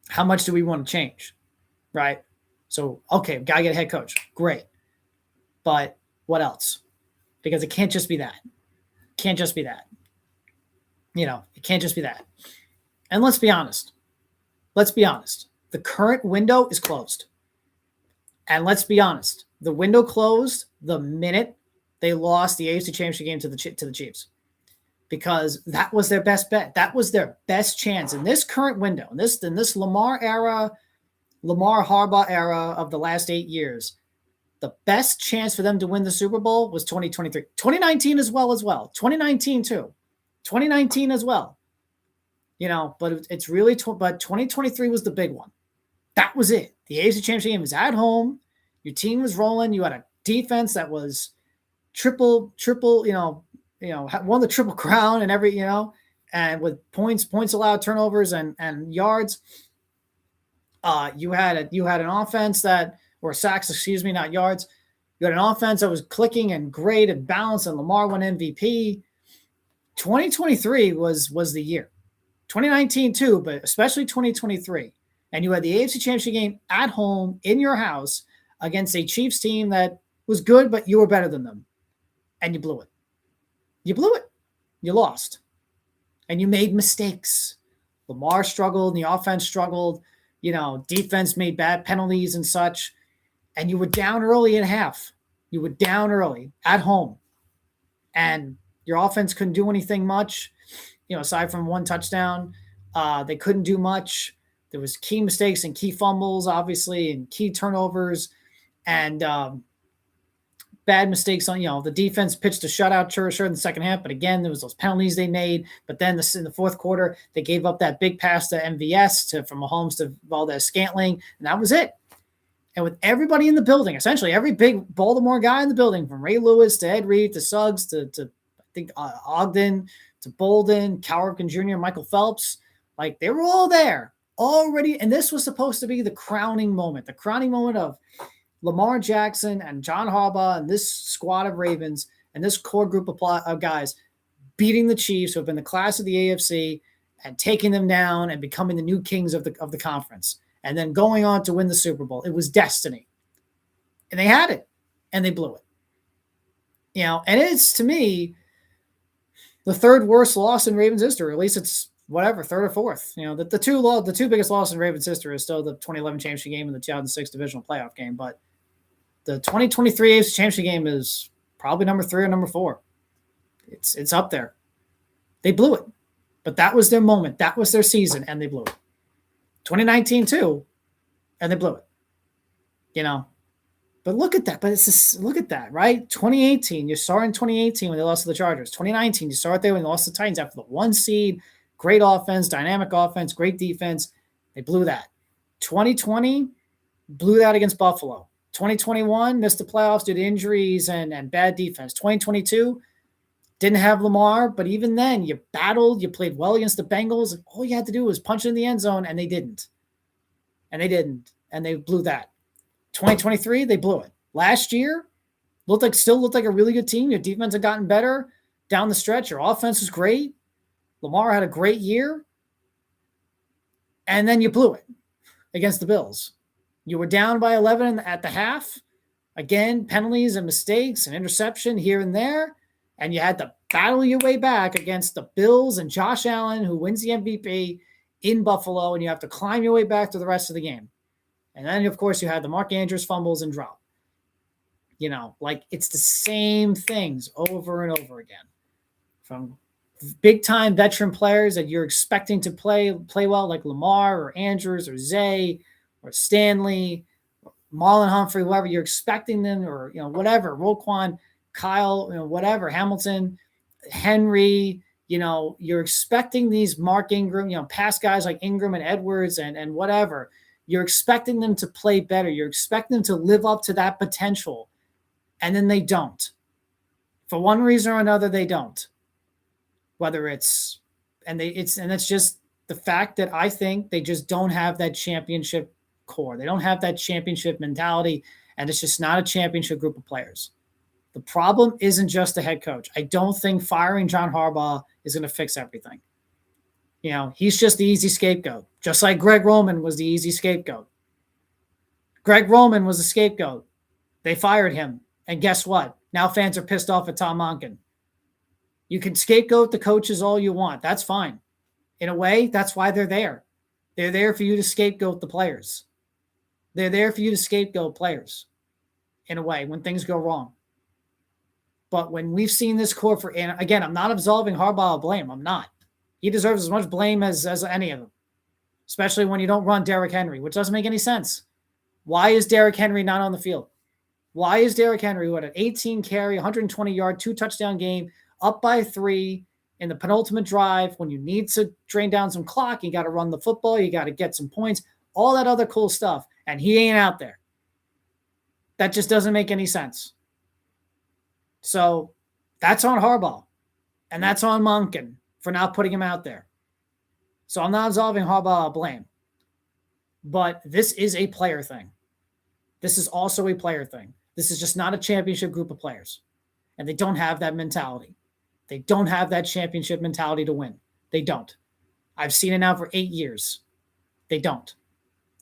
How much do we want to change? Right? So, okay, got to get a head coach. Great. But what else? Because it can't just be that. Can't just be that. It can't just be that. And let's be honest. The current window is closed. And let's be honest. The window closed the minute they lost the AFC Championship game to the Chiefs. Because that was their best bet. That was their best chance in this current window. In this Lamar Harbaugh era of the last 8 years. The best chance for them to win the Super Bowl was 2023. 2019 as well. 2019 too. 2019 as well. But it's really, but 2023 was the big one. That was it. The AFC Championship game was at home. Your team was rolling. You had a defense that was triple, won the Triple Crown and and with points allowed, turnovers and yards. You had an offense or sacks, not yards. You had an offense that was clicking and great and balanced, and Lamar won MVP. 2023 was the year. 2019 too, but especially 2023. And you had the AFC Championship game at home in your house against a Chiefs team that was good, but you were better than them. And you blew it. You lost. And you made mistakes. Lamar struggled, and the offense struggled. Defense made bad penalties and such. And you were down early at half. You were down early at home. And your offense couldn't do anything much, aside from one touchdown. They couldn't do much. There was key mistakes and key fumbles, obviously, and key turnovers. And bad mistakes on, the defense pitched a shutout sure in the second half. But again, there was those penalties they made. But then in the fourth quarter, they gave up that big pass to MVS from Mahomes to Valdez-Scantling. And that was it. And with everybody in the building, essentially every big Baltimore guy in the building, from Ray Lewis to Ed Reed to Suggs to I think Ogden to Bolden, Cal Ripken Jr., Michael Phelps, like they were all there already. And this was supposed to be the crowning moment of Lamar Jackson and John Harbaugh and this squad of Ravens and this core group of guys beating the Chiefs, who have been the class of the AFC, and taking them down and becoming the new kings of the conference, and then going on to win the Super Bowl. It was destiny. And they had it, and they blew it. And it's, to me, the third worst loss in Ravens history. At least it's whatever, third or fourth. The two biggest losses in Ravens history is still the 2011 championship game and the 2006 divisional playoff game. But the 2023 AFC championship game is probably number 3 or number 4. It's up there. They blew it. But that was their moment. That was their season, and they blew it. 2019 too, and they blew it. But look at that. Look at that, right? 2018, you saw in 2018 when they lost to the Chargers. 2019, you saw it there when they lost to the Titans after the 1 seed. Great offense, dynamic offense, great defense. They blew that. 2020, blew that against Buffalo. 2021, missed the playoffs due to injuries and bad defense. 2022, didn't have Lamar, but even then, you battled, you played well against the Bengals. All you had to do was punch in the end zone, and they didn't. And they blew that. 2023, they blew it. Last year, still looked like a really good team. Your defense had gotten better down the stretch. Your offense was great. Lamar had a great year. And then you blew it against the Bills. You were down by 11 at the half. Again, penalties and mistakes and interception here and there. And you had to battle your way back against the Bills and Josh Allen, who wins the MVP in Buffalo, and you have to climb your way back to the rest of the game. And then, of course, you had the Mark Andrews fumbles and drop. It's the same things over and over again. From big-time veteran players that you're expecting to play well, like Lamar or Andrews or Zay or Stanley, or Marlon Humphrey, whoever you're expecting them, or whatever, Roquan, Kyle, whatever, Hamilton, Henry, you're expecting these Mark Ingram, past guys like Ingram and Edwards and whatever. You're expecting them to play better. You're expecting them to live up to that potential. and then they don't. For one reason or another, they don't. Whether it's just the fact that I think they just don't have that championship core. They don't have that championship mentality, and it's just not a championship group of players. The problem isn't just the head coach. I don't think firing John Harbaugh is going to fix everything. He's just the easy scapegoat, just like Greg Roman was the easy scapegoat. Greg Roman was the scapegoat. They fired him, and guess what? Now fans are pissed off at Tom Monken. You can scapegoat the coaches all you want. That's fine. In a way, that's why they're there. They're there for you to scapegoat the players. They're there for you to scapegoat players, in a way, when things go wrong. But when we've seen this core and again, I'm not absolving Harbaugh of blame. I'm not. He deserves as much blame as any of them, especially when you don't run Derrick Henry, which doesn't make any sense. Why is Derrick Henry not on the field? Why is Derrick Henry, what, an 18 carry, 120-yard, 2-touchdown game, up by 3 in the penultimate drive when you need to drain down some clock? You got to run the football. You got to get some points, all that other cool stuff. And he ain't out there. That just doesn't make any sense. So that's on Harbaugh. And that's on Monken for not putting him out there. So I'm not absolving Harbaugh of blame. But this is a player thing. This is also a player thing. This is just not a championship group of players. And they don't have that mentality. They don't have that championship mentality to win. They don't. I've seen it now for 8 years. They don't.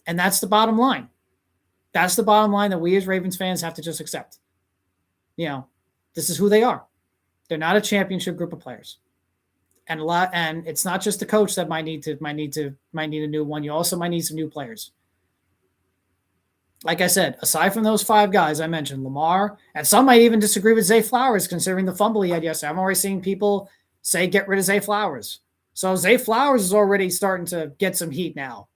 And that's the bottom line. That's the bottom line that we as Ravens fans have to just accept. This is who they are. They're not a championship group of players. And it's not just the coach that might need a new one. You also might need some new players. Like I said, aside from those 5 guys I mentioned, Lamar, and some might even disagree with Zay Flowers considering the fumble he had yesterday. I'm already seeing people say get rid of Zay Flowers. So Zay Flowers is already starting to get some heat now.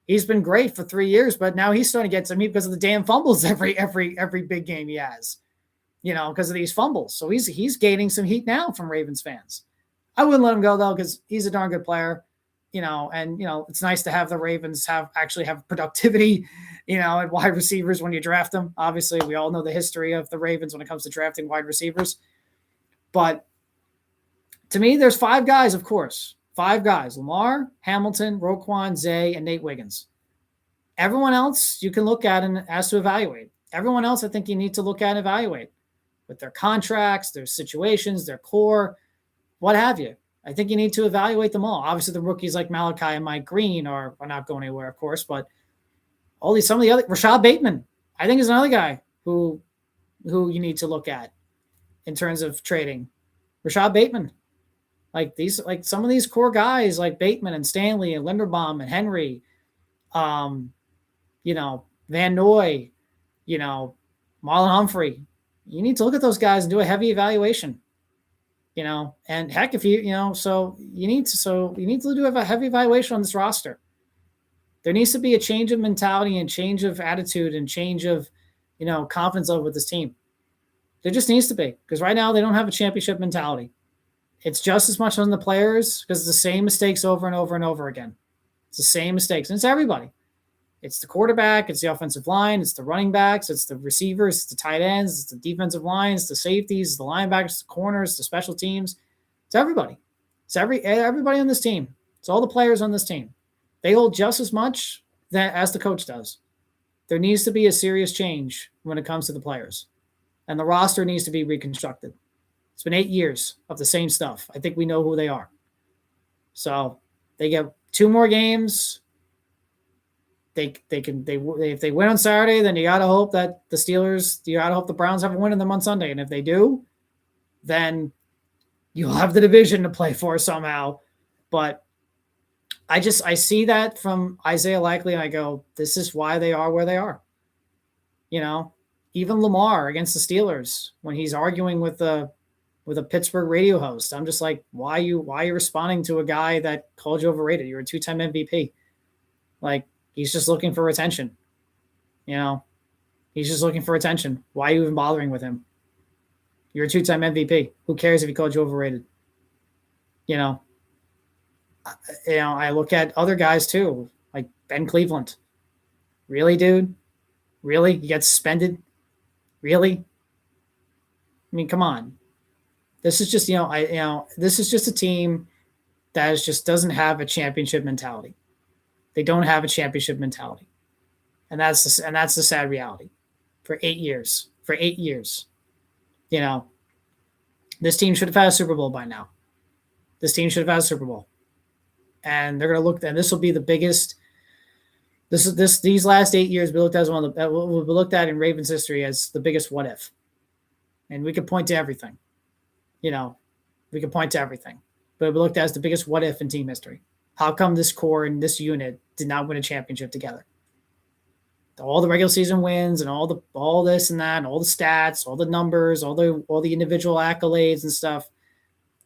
He's been great for 3 years, but now he's starting to get some heat because of the damn fumbles every big game he has. Because of these fumbles. So he's gaining some heat now from Ravens fans. I wouldn't let him go though, because he's a darn good player. It's nice to have the Ravens have productivity, at wide receivers when you draft them. Obviously, we all know the history of the Ravens when it comes to drafting wide receivers. But to me, there's 5 guys, of course. 5 guys: Lamar, Hamilton, Roquan, Zay, and Nate Wiggins. Everyone else you can look at and ask to evaluate. Everyone else I think you need to look at and evaluate with their contracts, their situations, their core, what have you. I think you need to evaluate them all. Obviously, the rookies like Malachi and Mike Green are not going anywhere, of course, but some of the other, Rashad Bateman, I think is another guy who you need to look at in terms of trading. Rashad Bateman, some of these core guys like Bateman and Stanley and Linderbaum and Henry, Van Noy, Marlon Humphrey. You need to look at those guys and do a heavy evaluation. And heck, if you need to do a heavy evaluation on this roster. There needs to be a change of mentality and change of attitude and change of, confidence level with this team. There just needs to be, because right now they don't have a championship mentality. It's just as much on the players because it's the same mistakes over and over and over again. It's the same mistakes, and it's everybody. It's the quarterback, it's the offensive line, it's the running backs, it's the receivers, it's the tight ends, it's the defensive lines, the safeties, it's the linebackers, the corners, the special teams. It's everybody. It's everybody on this team. It's all the players on this team. They hold just as much as the coach does. There needs to be a serious change when it comes to the players. And the roster needs to be reconstructed. It's been 8 years of the same stuff. I think we know who they are. So they get 2 more games. If they win on Saturday, then you got to hope that you got to hope the Browns have a win in them on Sunday. And if they do, then you'll have the division to play for somehow. But I see that from Isaiah Likely, and I go, this is why they are where they are. Even Lamar against the Steelers, when he's arguing with a Pittsburgh radio host, I'm just like, why are you responding to a guy that called you overrated? You're a 2-time MVP. He's just looking for attention. He's just looking for attention. Why are you even bothering with him? You're a 2-time MVP. Who cares if he called you overrated? I look at other guys too, like Ben Cleveland. Really, dude? Really? You got suspended? Really? I mean, come on. This is just, this is just a team that just doesn't have a championship mentality. They don't have a championship mentality. And that's the sad reality. For 8 years. This team should have had a Super Bowl by now. These will be the biggest. These last 8 years will be looked at in Ravens history as the biggest what if. And we could point to everything. But it will be looked at as the biggest what if in team history. How come this core and this unit did not win a championship together? All the regular season wins and all this and that, and all the stats, all the numbers, all the individual accolades and stuff,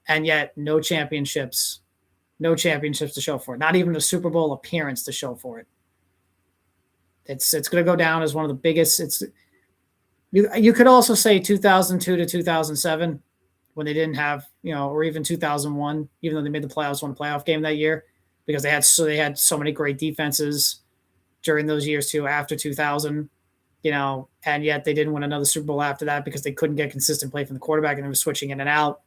and yet no championships to show for it. Not even a Super Bowl appearance to show for it. It's going to go down as one of the biggest. You could also say 2002 to 2007 when they didn't have, or even 2001, even though they made the playoffs, won a playoff game that year because they had so many great defenses during those years too, after 2000, and yet they didn't win another Super Bowl after that because they couldn't get consistent play from the quarterback and they were switching in and out,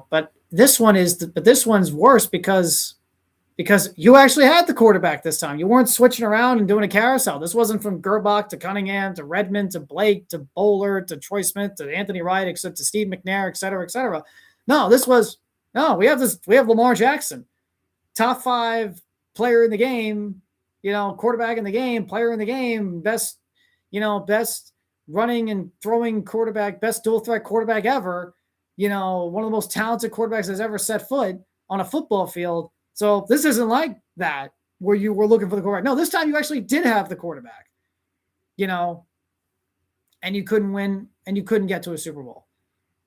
but this one's worse because you actually had the quarterback this time. You weren't switching around and doing a carousel. This wasn't from Gerbach to Cunningham to Redmond to Blake to Bowler to Troy Smith to Anthony Wright, except to Steve McNair, et cetera, et cetera. No, we have Lamar Jackson, top 5 player in the game, quarterback in the game, player in the game, best running and throwing quarterback, best dual threat quarterback ever, one of the most talented quarterbacks that's ever set foot on a football field. So this isn't like that where you were looking for the quarterback. No, this time you actually did have the quarterback, and you couldn't win and you couldn't get to a Super Bowl.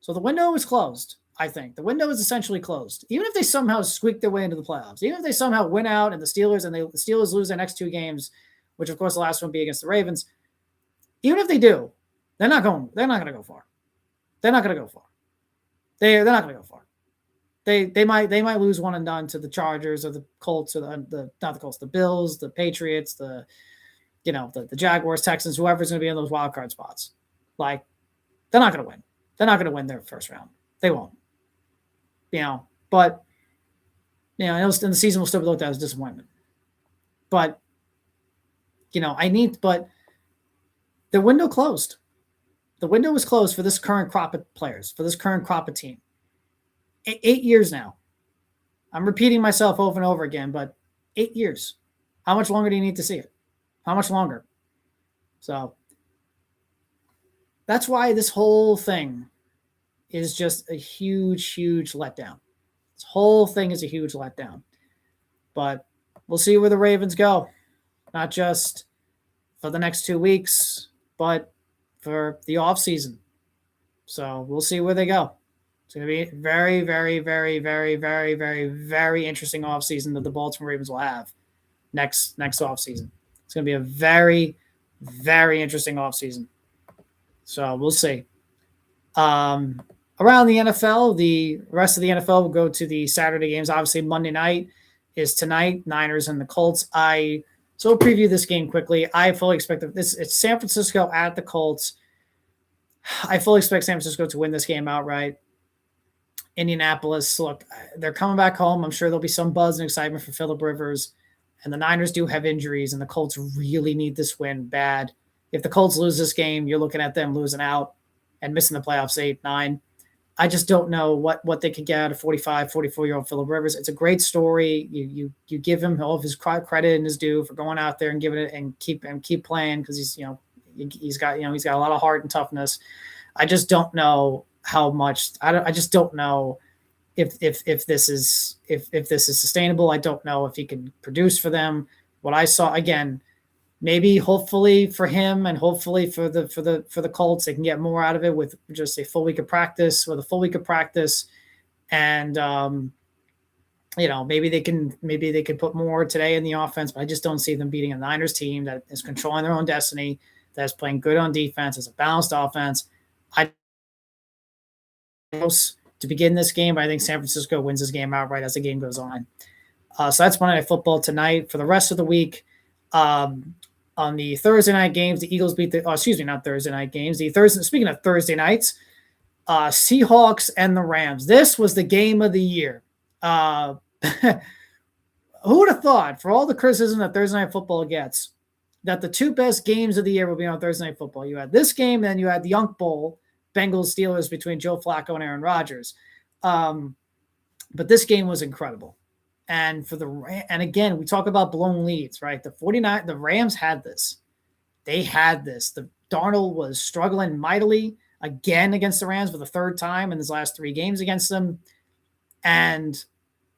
So the window is closed. I think the window is essentially closed. Even if they somehow squeak their way into the playoffs, even if they somehow win out and the Steelers lose their next 2 games, which of course the last one will be against the Ravens. Even if they do, they're not going to go far. They're not going to go far. They're not going to go far. They might lose one and done to the Chargers or the Colts or not the Colts, the Bills, the Patriots, the Jaguars, Texans, whoever's going to be in those wild card spots. Like, they're not going to win. They're not going to win their first round. They won't. But and the season will still be looked at as disappointment. But but the window closed. The window was closed for this current crop of players, for this current crop of team. 8 years now. I'm repeating myself over and over again, but 8 years. How much longer do you need to see it? How much longer? So that's why this whole thing is just a huge, huge letdown. This whole thing is a huge letdown. But we'll see where the Ravens go. Not just for the next 2 weeks, but for the offseason. So we'll see where they go. It's going to be a very, very, very, very, very, very, very interesting offseason that the Baltimore Ravens will have next offseason. It's going to be a very, very interesting offseason. So we'll see. Around the NFL, the rest of the NFL will go to the Saturday games. Obviously, Monday night is tonight, Niners and the Colts. So we'll preview this game quickly. I fully expect it's San Francisco at the Colts. I fully expect San Francisco to win this game outright. Indianapolis, look, they're coming back home. I'm sure there'll be some buzz and excitement for Phillip Rivers. And the Niners do have injuries, and the Colts really need this win bad. If the Colts lose this game, you're looking at them losing out and missing the playoffs 8-9. I just don't know what they could get out of 45, 44-year-old Phillip Rivers. It's a great story. You give him all of his credit and his due for going out there and giving it and keep playing because he's got a lot of heart and toughness. I just don't know how much. I just don't know if this is sustainable. I don't know if he can produce for them. What I saw again, maybe hopefully for him and hopefully for the Colts, they can get more out of it with just a full week of practice, and maybe they can put more today in the offense. But I just don't see them beating a Niners team that is controlling their own destiny, that is playing good on defense, has a balanced offense. To begin this game, but I think San Francisco wins this game outright as the game goes on. So that's Monday Night Football tonight. For the rest of the week, on the Thursday night games, the Eagles beat not Thursday night games. Speaking of Thursday nights, Seahawks and the Rams. This was the game of the year. Who would have thought, for all the criticism that Thursday Night Football gets, that the two best games of the year will be on Thursday Night Football? You had this game, and then you had the Yunk Bowl, Bengals Steelers, between Joe Flacco and Aaron Rodgers. But this game was incredible. And again, we talk about blown leads, right? The Rams had this. They had this. The Darnold was struggling mightily again against the Rams for the third time in his last 3 games against them. And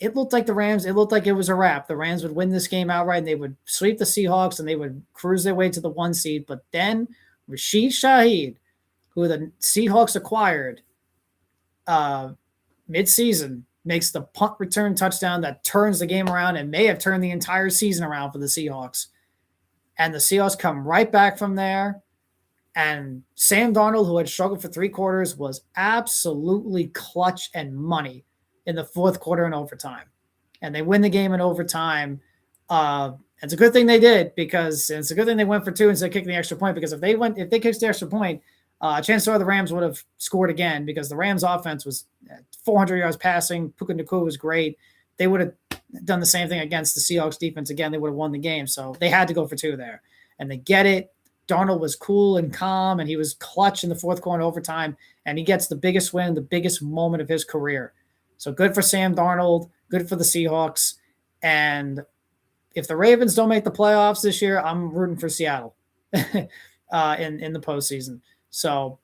it looked like it was a wrap. The Rams would win this game outright, and they would sweep the Seahawks, and they would cruise their way to the 1 seed. But then Rashid Shaheed, who the Seahawks acquired midseason, makes the punt return touchdown that turns the game around and may have turned the entire season around for the Seahawks. And the Seahawks come right back from there. And Sam Darnold, who had struggled for 3 quarters, was absolutely clutch and money in the 4th quarter and overtime. And they win the game in overtime. It's a good thing they did, because it's a good thing they went for 2 instead of kicking the extra point, because if they kicked the extra point, chances are the Rams would have scored again, because the Rams offense was 400 yards passing. Puka Nacua was great. They would have done the same thing against the Seahawks defense again. They would have won the game. So they had to go for 2 there, and they get it. Darnold was cool and calm, and he was clutch in the 4th quarter overtime, and he gets the biggest win, the biggest moment of his career. So good for Sam Darnold, good for the Seahawks. And if the Ravens don't make the playoffs this year, I'm rooting for Seattle in the postseason. So,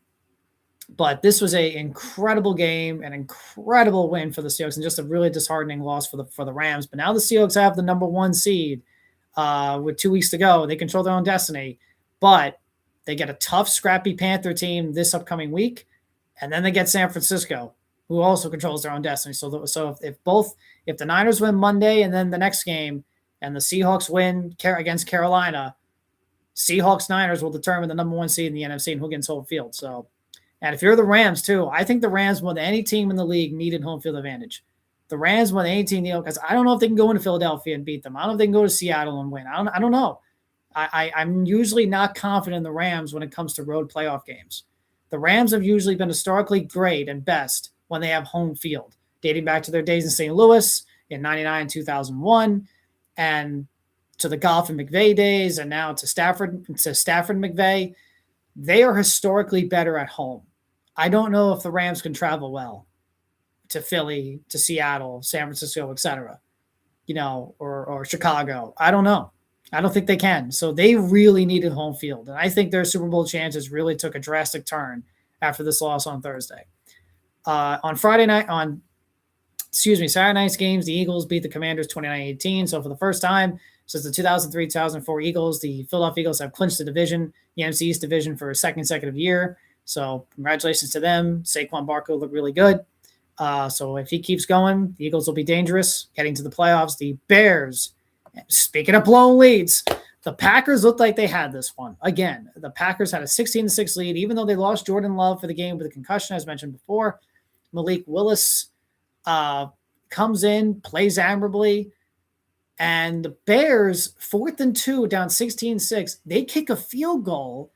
but this was an incredible game, an incredible win for the Seahawks, and just a really disheartening loss for the Rams. But now the Seahawks have the number 1 seed with 2 weeks to go. They control their own destiny, but they get a tough, scrappy Panther team this upcoming week, and then they get San Francisco, who also controls their own destiny. So if the Niners win Monday and then the next game, and the Seahawks win against Carolina, Seahawks-Niners will determine the number 1 seed in the NFC and who gets home field. So, and if you're the Rams too, I think the Rams more than any team in the league needed home field advantage. The Rams more than any team, because I don't know if they can go into Philadelphia and beat them. I don't know if they can go to Seattle and win. I don't know. I'm usually not confident in the Rams when it comes to road playoff games. The Rams have usually been historically great and best when they have home field, dating back to their days in St. Louis in 99, 2001, and to the Goff and McVay days, and now to Stafford McVay. They are historically better at home. I don't know if the Rams can travel well to Philly, to Seattle, San Francisco, etc., or Chicago. I don't know. I don't think they can. So they really needed home field. And I think their Super Bowl chances really took a drastic turn after this loss on Thursday. Saturday night's games, the Eagles beat the Commanders 29-18. So for the first time since the 2003-2004 Eagles, the Philadelphia Eagles have clinched the division, the NFC East division, for a 2nd consecutive year. So congratulations to them. Saquon Barkley looked really good. So if he keeps going, the Eagles will be dangerous heading to the playoffs. The Bears, speaking of blown leads, the Packers looked like they had this one. Again, the Packers had a 16-6 lead, even though they lost Jordan Love for the game with a concussion, as mentioned before. Malik Willis comes in, plays admirably, and the Bears, 4th and 2, down 16-6. They kick a field goal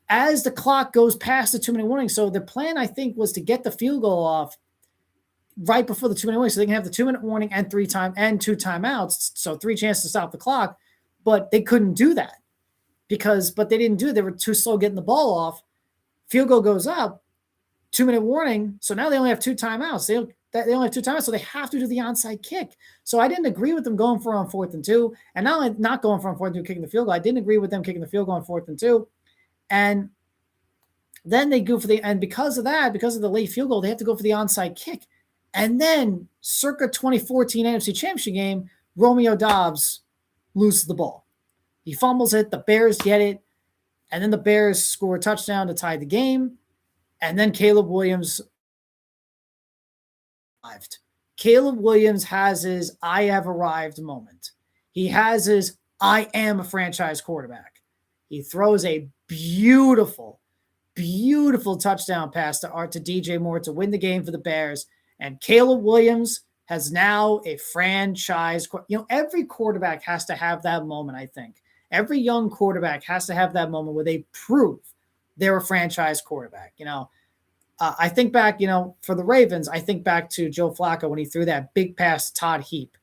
as the clock goes past the 2-minute warning. So the plan, I think, was to get the field goal off right before the 2-minute warning, so they can have the 2-minute warning and 2 timeouts, so 3 chances to stop the clock. But they couldn't do that but they didn't do it. They were too slow getting the ball off. Field goal goes up, 2-minute warning. So now they only have 2 timeouts. They only have 2 timeouts, so they have to do the onside kick. So I didn't agree with them going for on 4th and 2, and not only not going for on 4th and 2, kicking the field goal. I didn't agree with them kicking the field goal on 4th and 2. And then they go and because of the late field goal, they have to go for the onside kick. And then, circa 2014 NFC Championship game, Romeo Doubs loses the ball. He fumbles it. The Bears get it. And then the Bears score a touchdown to tie the game. And then Caleb Williams arrived. Caleb Williams has his I have arrived moment. He has his I am a franchise quarterback. He throws a beautiful, beautiful touchdown pass to DJ Moore to win the game for the Bears. And Caleb Williams has now a franchise. Every quarterback has to have that moment, I think. Every young quarterback has to have that moment where they prove they're a franchise quarterback. I think back, for the Ravens, I think back to Joe Flacco when he threw that big pass to Todd Heap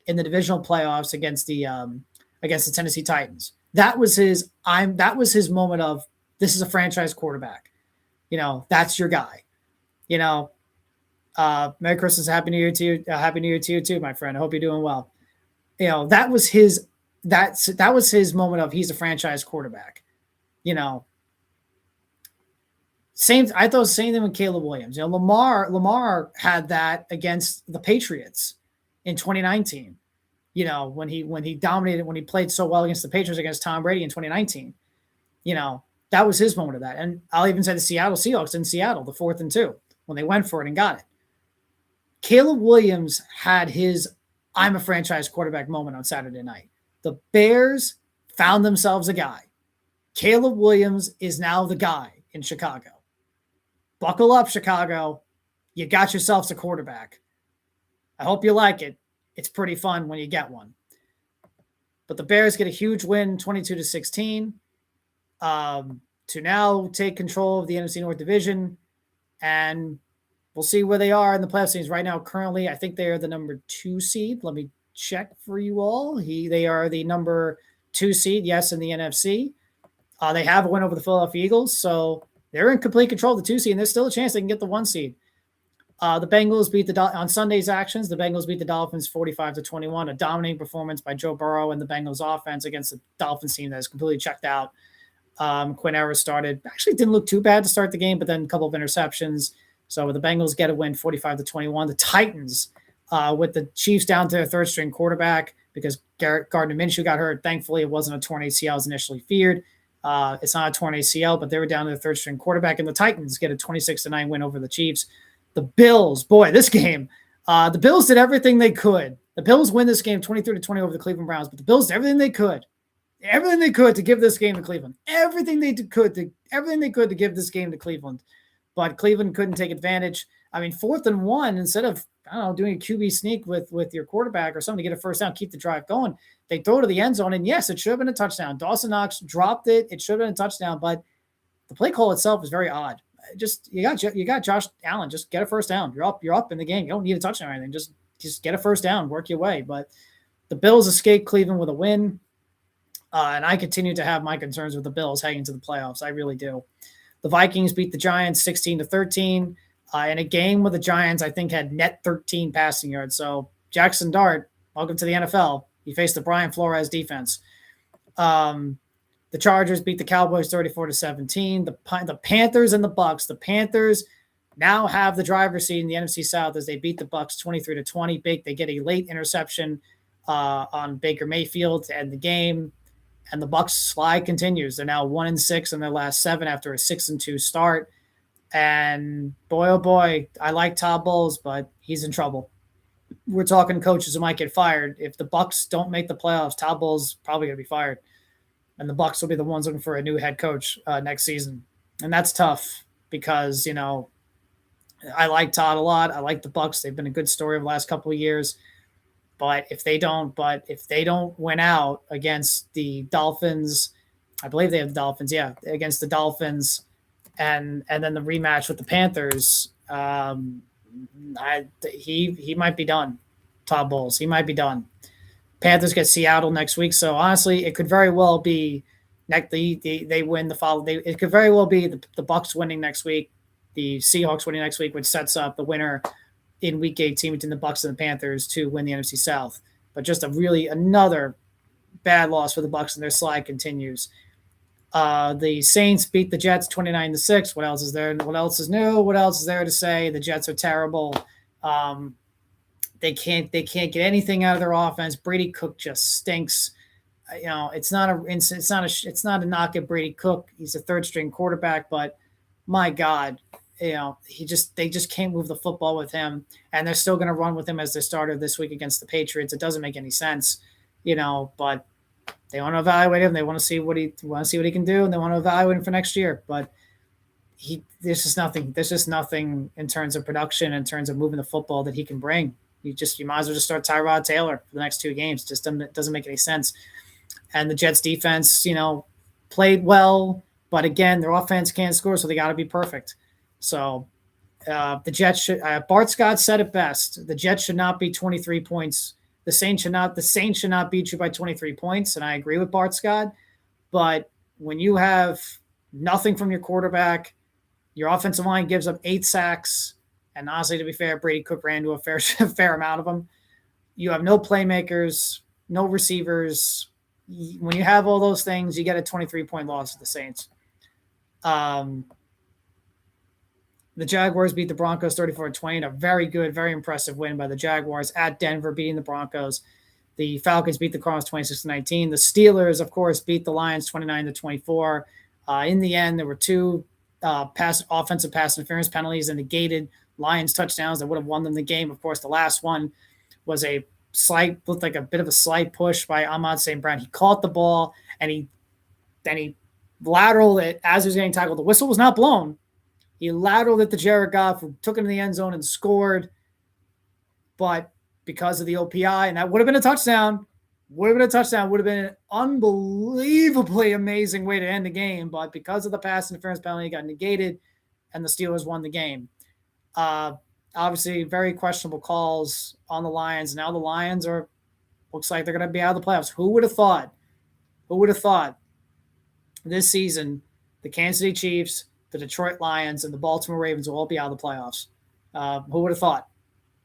in the divisional playoffs against the Tennessee Titans. That was his moment of, this is a franchise quarterback. That's your guy. Merry Christmas, Happy New Year to you. Happy New Year to you too, my friend. I hope you're doing well. That was his moment of, he's a franchise quarterback. I thought the same thing with Caleb Williams. Lamar had that against the Patriots in 2019. When he dominated, when he played so well against the Patriots against Tom Brady in 2019. That was his moment of that. And I'll even say the Seattle Seahawks in Seattle, the 4th and 2, when they went for it and got it. Caleb Williams had his I'm a franchise quarterback moment on Saturday night. The Bears found themselves a guy. Caleb Williams is now the guy in Chicago. Buckle up, Chicago. You got yourselves a quarterback. I hope you like it. It's pretty fun when you get one. But the Bears get a huge win, 22-16, to now take control of the NFC North Division. And we'll see where they are in the playoff series right now. Currently, I think they are the number 2 seed. Let me check for you all. They are the number 2 seed, yes, in the NFC. They have a win over the Philadelphia Eagles, so they're in complete control of the 2 seed, and there's still a chance they can get the 1 seed. The Bengals beat on Sunday's actions. The Bengals beat the Dolphins 45-21, a dominating performance by Joe Burrow and the Bengals offense against the Dolphins team that is completely checked out. Quinn Ewers started. Actually didn't look too bad to start the game, but then a couple of interceptions. So the Bengals get a win 45-21. The Titans, with the Chiefs down to their third-string quarterback because Gardner Minshew got hurt. Thankfully, it wasn't a torn ACL as initially feared. It's not a torn ACL, but they were down to their third-string quarterback, and the Titans get a 26-9 win over the Chiefs. The Bills, boy, this game, the Bills did everything they could. The Bills win this game 23-20 over the Cleveland Browns, but the Bills did everything they could to give this game to Cleveland. Everything they could to give this game to Cleveland, but Cleveland couldn't take advantage. I mean, 4th and 1, instead of, doing a QB sneak with your quarterback or something to get a first down, keep the drive going, they throw to the end zone, and yes, it should have been a touchdown. Dawson Knox dropped it. It should have been a touchdown, but the play call itself is very odd. You got Josh Allen. Just get a first down. You're up in the game. You don't need a touchdown or anything. Just get a first down. Work your way. But the Bills escaped Cleveland with a win, and I continue to have my concerns with the Bills heading into the playoffs. I really do. The Vikings beat the Giants 16-13 in a game where the Giants, I think, had net 13 passing yards. So Jackson Dart, welcome to the NFL. He faced the Brian Flores defense. The Chargers beat the Cowboys 34-17. The Panthers and the Bucks. The Panthers now have the driver's seat in the NFC South as they beat the Bucks 23-20. They get a late interception on Baker Mayfield to end the game, and the Bucks slide continues. They're now 1-6 in their last 7 after a 6-2 start. And boy, oh boy, I like Todd Bowles, but he's in trouble. We're talking coaches who might get fired. If the Bucks don't make the playoffs, Todd Bowles probably going to be fired. And the Bucks will be the ones looking for a new head coach next season. And that's tough because, I like Todd a lot. I like the Bucks. They've been a good story over the last couple of years. But if they don't win out against the Dolphins, I believe they have the Dolphins, against the Dolphins, and then the rematch with the Panthers, he might be done. Todd Bowles, he might be done. Panthers get Seattle next week, so honestly, it could very well be they win the follow. It could very well be the Bucks winning next week, the Seahawks winning next week, which sets up the winner in Week 18 between the Bucks and the Panthers to win the NFC South. But just another bad loss for the Bucks, and their slide continues. The Saints beat the Jets 29-6. What else is there? What else is new? What else is there to say? The Jets are terrible. They can't get anything out of their offense. Brady Cook just stinks. It's not a knock at Brady Cook. He's a third string quarterback, but my God, they just can't move the football with him, and they're still going to run with him as their starter this week against the Patriots. It doesn't make any sense, but they want to evaluate him. They want to see what he can do, and they want to evaluate him for next year. But there's just nothing in terms of production, in terms of moving the football that he can bring. You might as well just start Tyrod Taylor for the next 2 games. It just doesn't make any sense. And the Jets defense, played well, but again, their offense can't score, so they got to be perfect. So The Jets should. Bart Scott said it best. The Jets should not be 23 points. The Saints should not beat you by 23 points. And I agree with Bart Scott. But when you have nothing from your quarterback, your offensive line gives up 8 sacks, and honestly, to be fair, Brady Cook ran to a fair amount of them. You have no playmakers, no receivers. When you have all those things, you get a 23-point loss to the Saints. The Jaguars beat the Broncos 34-20. A very good, very impressive win by the Jaguars at Denver, beating the Broncos. The Falcons beat the Cardinals 26-19. The Steelers, of course, beat the Lions 29-24. In the end, there were 2 offensive pass interference penalties and negated Lions touchdowns that would have won them the game. Of course, the last one was looked like a bit of a slight push by Ahmad St. Brown. He caught the ball and he lateraled it as he was getting tackled. The whistle was not blown. He lateraled it to Jared Goff, who took it in the end zone and scored. But because of the OPI, and that would have been a touchdown, would have been an unbelievably amazing way to end the game. But because of the pass interference penalty, it got negated, and the Steelers won the game. Obviously, very questionable calls on the Lions. Now the Lions looks like they're going to be out of the playoffs. Who would have thought? This season, the Kansas City Chiefs, the Detroit Lions, and the Baltimore Ravens will all be out of the playoffs. Who would have thought?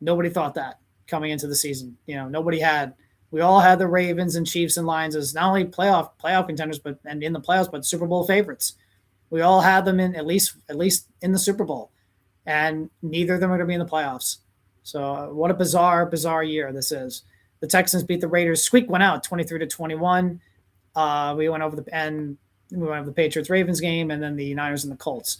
Nobody thought that coming into the season. Nobody had. We all had the Ravens and Chiefs and Lions as not only playoff contenders, but in the playoffs, but Super Bowl favorites. We all had them in at least in the Super Bowl, and neither of them are going to be in the playoffs. So what a bizarre year this is. The Texans beat the Raiders. Squeak went out 23-21. We went over the Patriots Ravens game, and then the Niners and the Colts.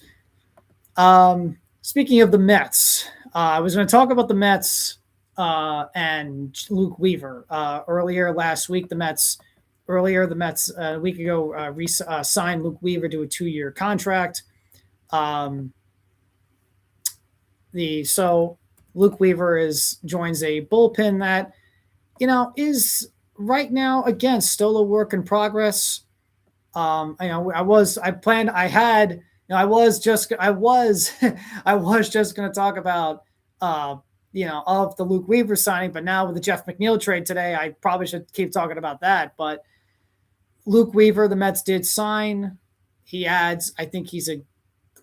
Speaking of the Mets, I was going to talk about the Mets and Luke Weaver. Earlier last week, the Mets a week ago signed Luke Weaver to a 2-year contract. So Luke Weaver joins a bullpen that is right now again still a work in progress. I was just going to talk about of the Luke Weaver signing, but now with the Jeff McNeil trade today, I probably should keep talking about that. But Luke Weaver, the Mets did sign. I think he's a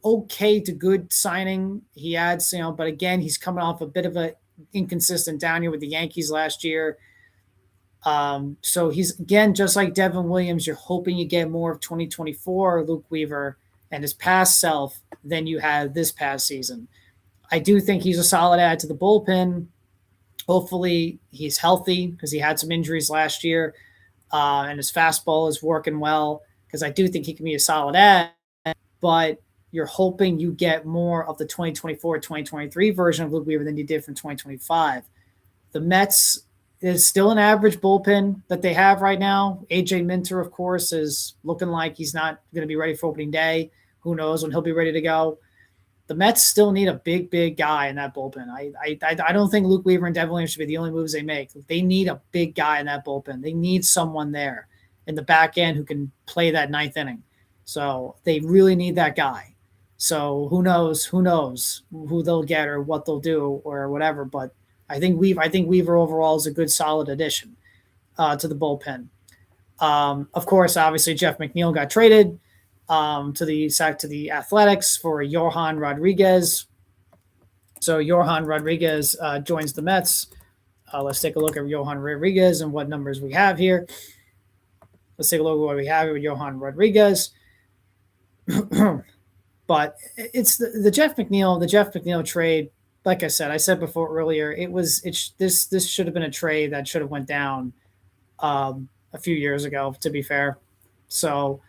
okay to good signing. He adds, but again, he's coming off a bit of a inconsistent down year with the Yankees last year. So he's, again, just like Devin Williams, you're hoping you get more of 2024 Luke Weaver and his past self than you had this past season. I do think he's a solid add to the bullpen. Hopefully he's healthy because he had some injuries last year, and his fastball is working well because I do think he can be a solid add, but you're hoping you get more of the 2024-2023 version of Luke Weaver than you did from 2025. The Mets is still an average bullpen that they have right now. AJ Minter, of course, is looking like he's not going to be ready for opening day. Who knows when he'll be ready to go. The Mets still need a big guy in that bullpen. I don't think Luke Weaver and Devin Williams should be the only moves they make. They need a big guy in that bullpen. They need someone there in the back end who can play that 9th inning. So they really need that guy. So who knows who they'll get or what they'll do or whatever. But I think Weaver overall is a good solid addition to the bullpen. Of course, obviously Jeff McNeil got traded to the Athletics for Johan Rodriguez. So Johan Rodriguez joins the Mets. Let's take a look at Johan Rodriguez and what numbers we have here. Let's take a look at what we have here with Johan Rodriguez. But it's the Jeff McNeil trade. Like I said before earlier, this should have been a trade that should have went down a few years ago, to be fair. So,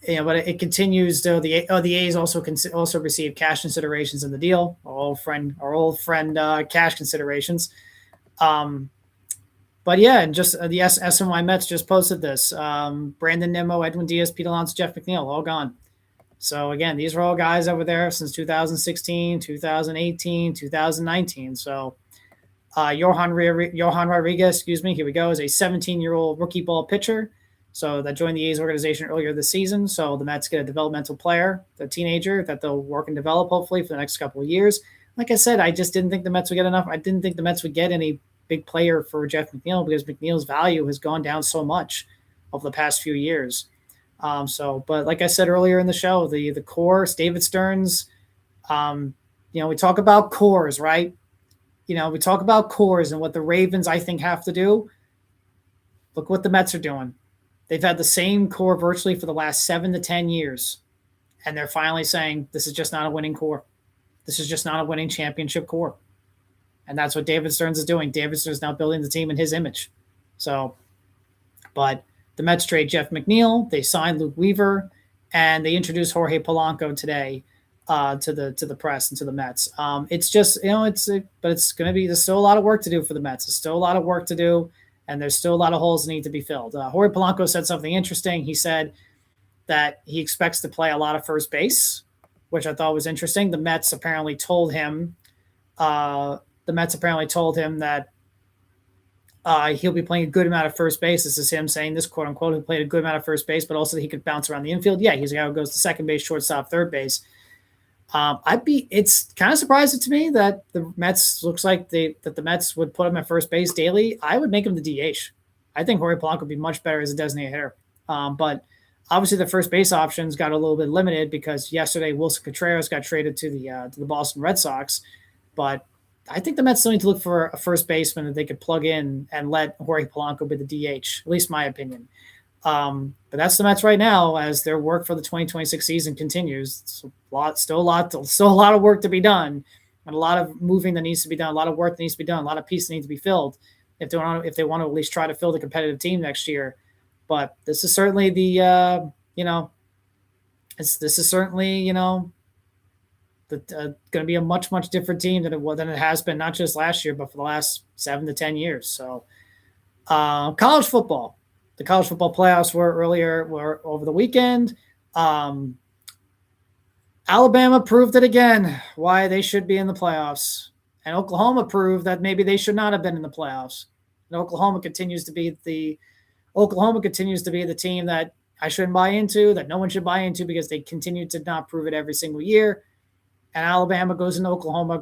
but it continues. Though the A's also received cash considerations in the deal. Our old friend cash considerations. But yeah, and just the SNY Mets just posted this. Brandon Nimmo, Edwin Diaz, Pete Alonso, Jeff McNeil, all gone. So again, these are all guys over there since 2016, 2018, 2019. So Johan Rodriguez, here we go, is a 17-year-old rookie ball pitcher. So that joined the A's organization earlier this season. So the Mets get a developmental player, a teenager that they'll work and develop hopefully for the next couple of years. Like I said, I just didn't think the Mets would get enough. I didn't think the Mets would get any big player for Jeff McNeil because McNeil's value has gone down so much over the past few years. But like I said earlier in the show, the core, David Stearns, we talk about cores, right? We talk about cores and what the Ravens, I think, have to do. Look what the Mets are doing. They've had the same core virtually for the last 7 to 10 years. And they're finally saying, this is just not a winning core. This is just not a winning championship core. And that's what David Stearns is doing. David Stearns is now building the team in his image. But the Mets trade Jeff McNeil. They signed Luke Weaver. And they introduced Jorge Polanco today to the press and to the Mets. It's just, but it's going to be, there's still a lot of work to do for the Mets. There's still a lot of work to do. And there's still a lot of holes that need to be filled. Jorge Polanco said something interesting. He said that he expects to play a lot of first base, which I thought was interesting. The Mets apparently told him that he'll be playing a good amount of first base. This is him saying this, quote unquote, he played a good amount of first base, but also that he could bounce around the infield. Yeah, he's a guy who goes to second base, shortstop, third base. It's kind of surprising to me that the Mets looks like the Mets would put him at first base daily. I would make him the DH. I think Jorge Polanco would be much better as a designated hitter. But obviously the first base options got a little bit limited because yesterday Wilson Contreras got traded to the Boston Red Sox. But I think the Mets still need to look for a first baseman that they could plug in and let Jorge Polanco be the DH, at least my opinion. But that's the Mets right now as their work for the 2026 season continues. It's still a lot of work to be done, and a lot of moving that needs to be done, a lot of work that needs to be done, a lot of pieces that need to be filled if they want to at least try to fill the competitive team next year. But this is certainly going to be a much, much different team than it has been, not just last year, but for the last 7 to 10 years. So college football. The college football playoffs were over the weekend. Alabama proved it again why they should be in the playoffs. And Oklahoma proved that maybe they should not have been in the playoffs. And Oklahoma continues to be the team that I shouldn't buy into, that no one should buy into because they continue to not prove it every single year. And Alabama goes into Oklahoma,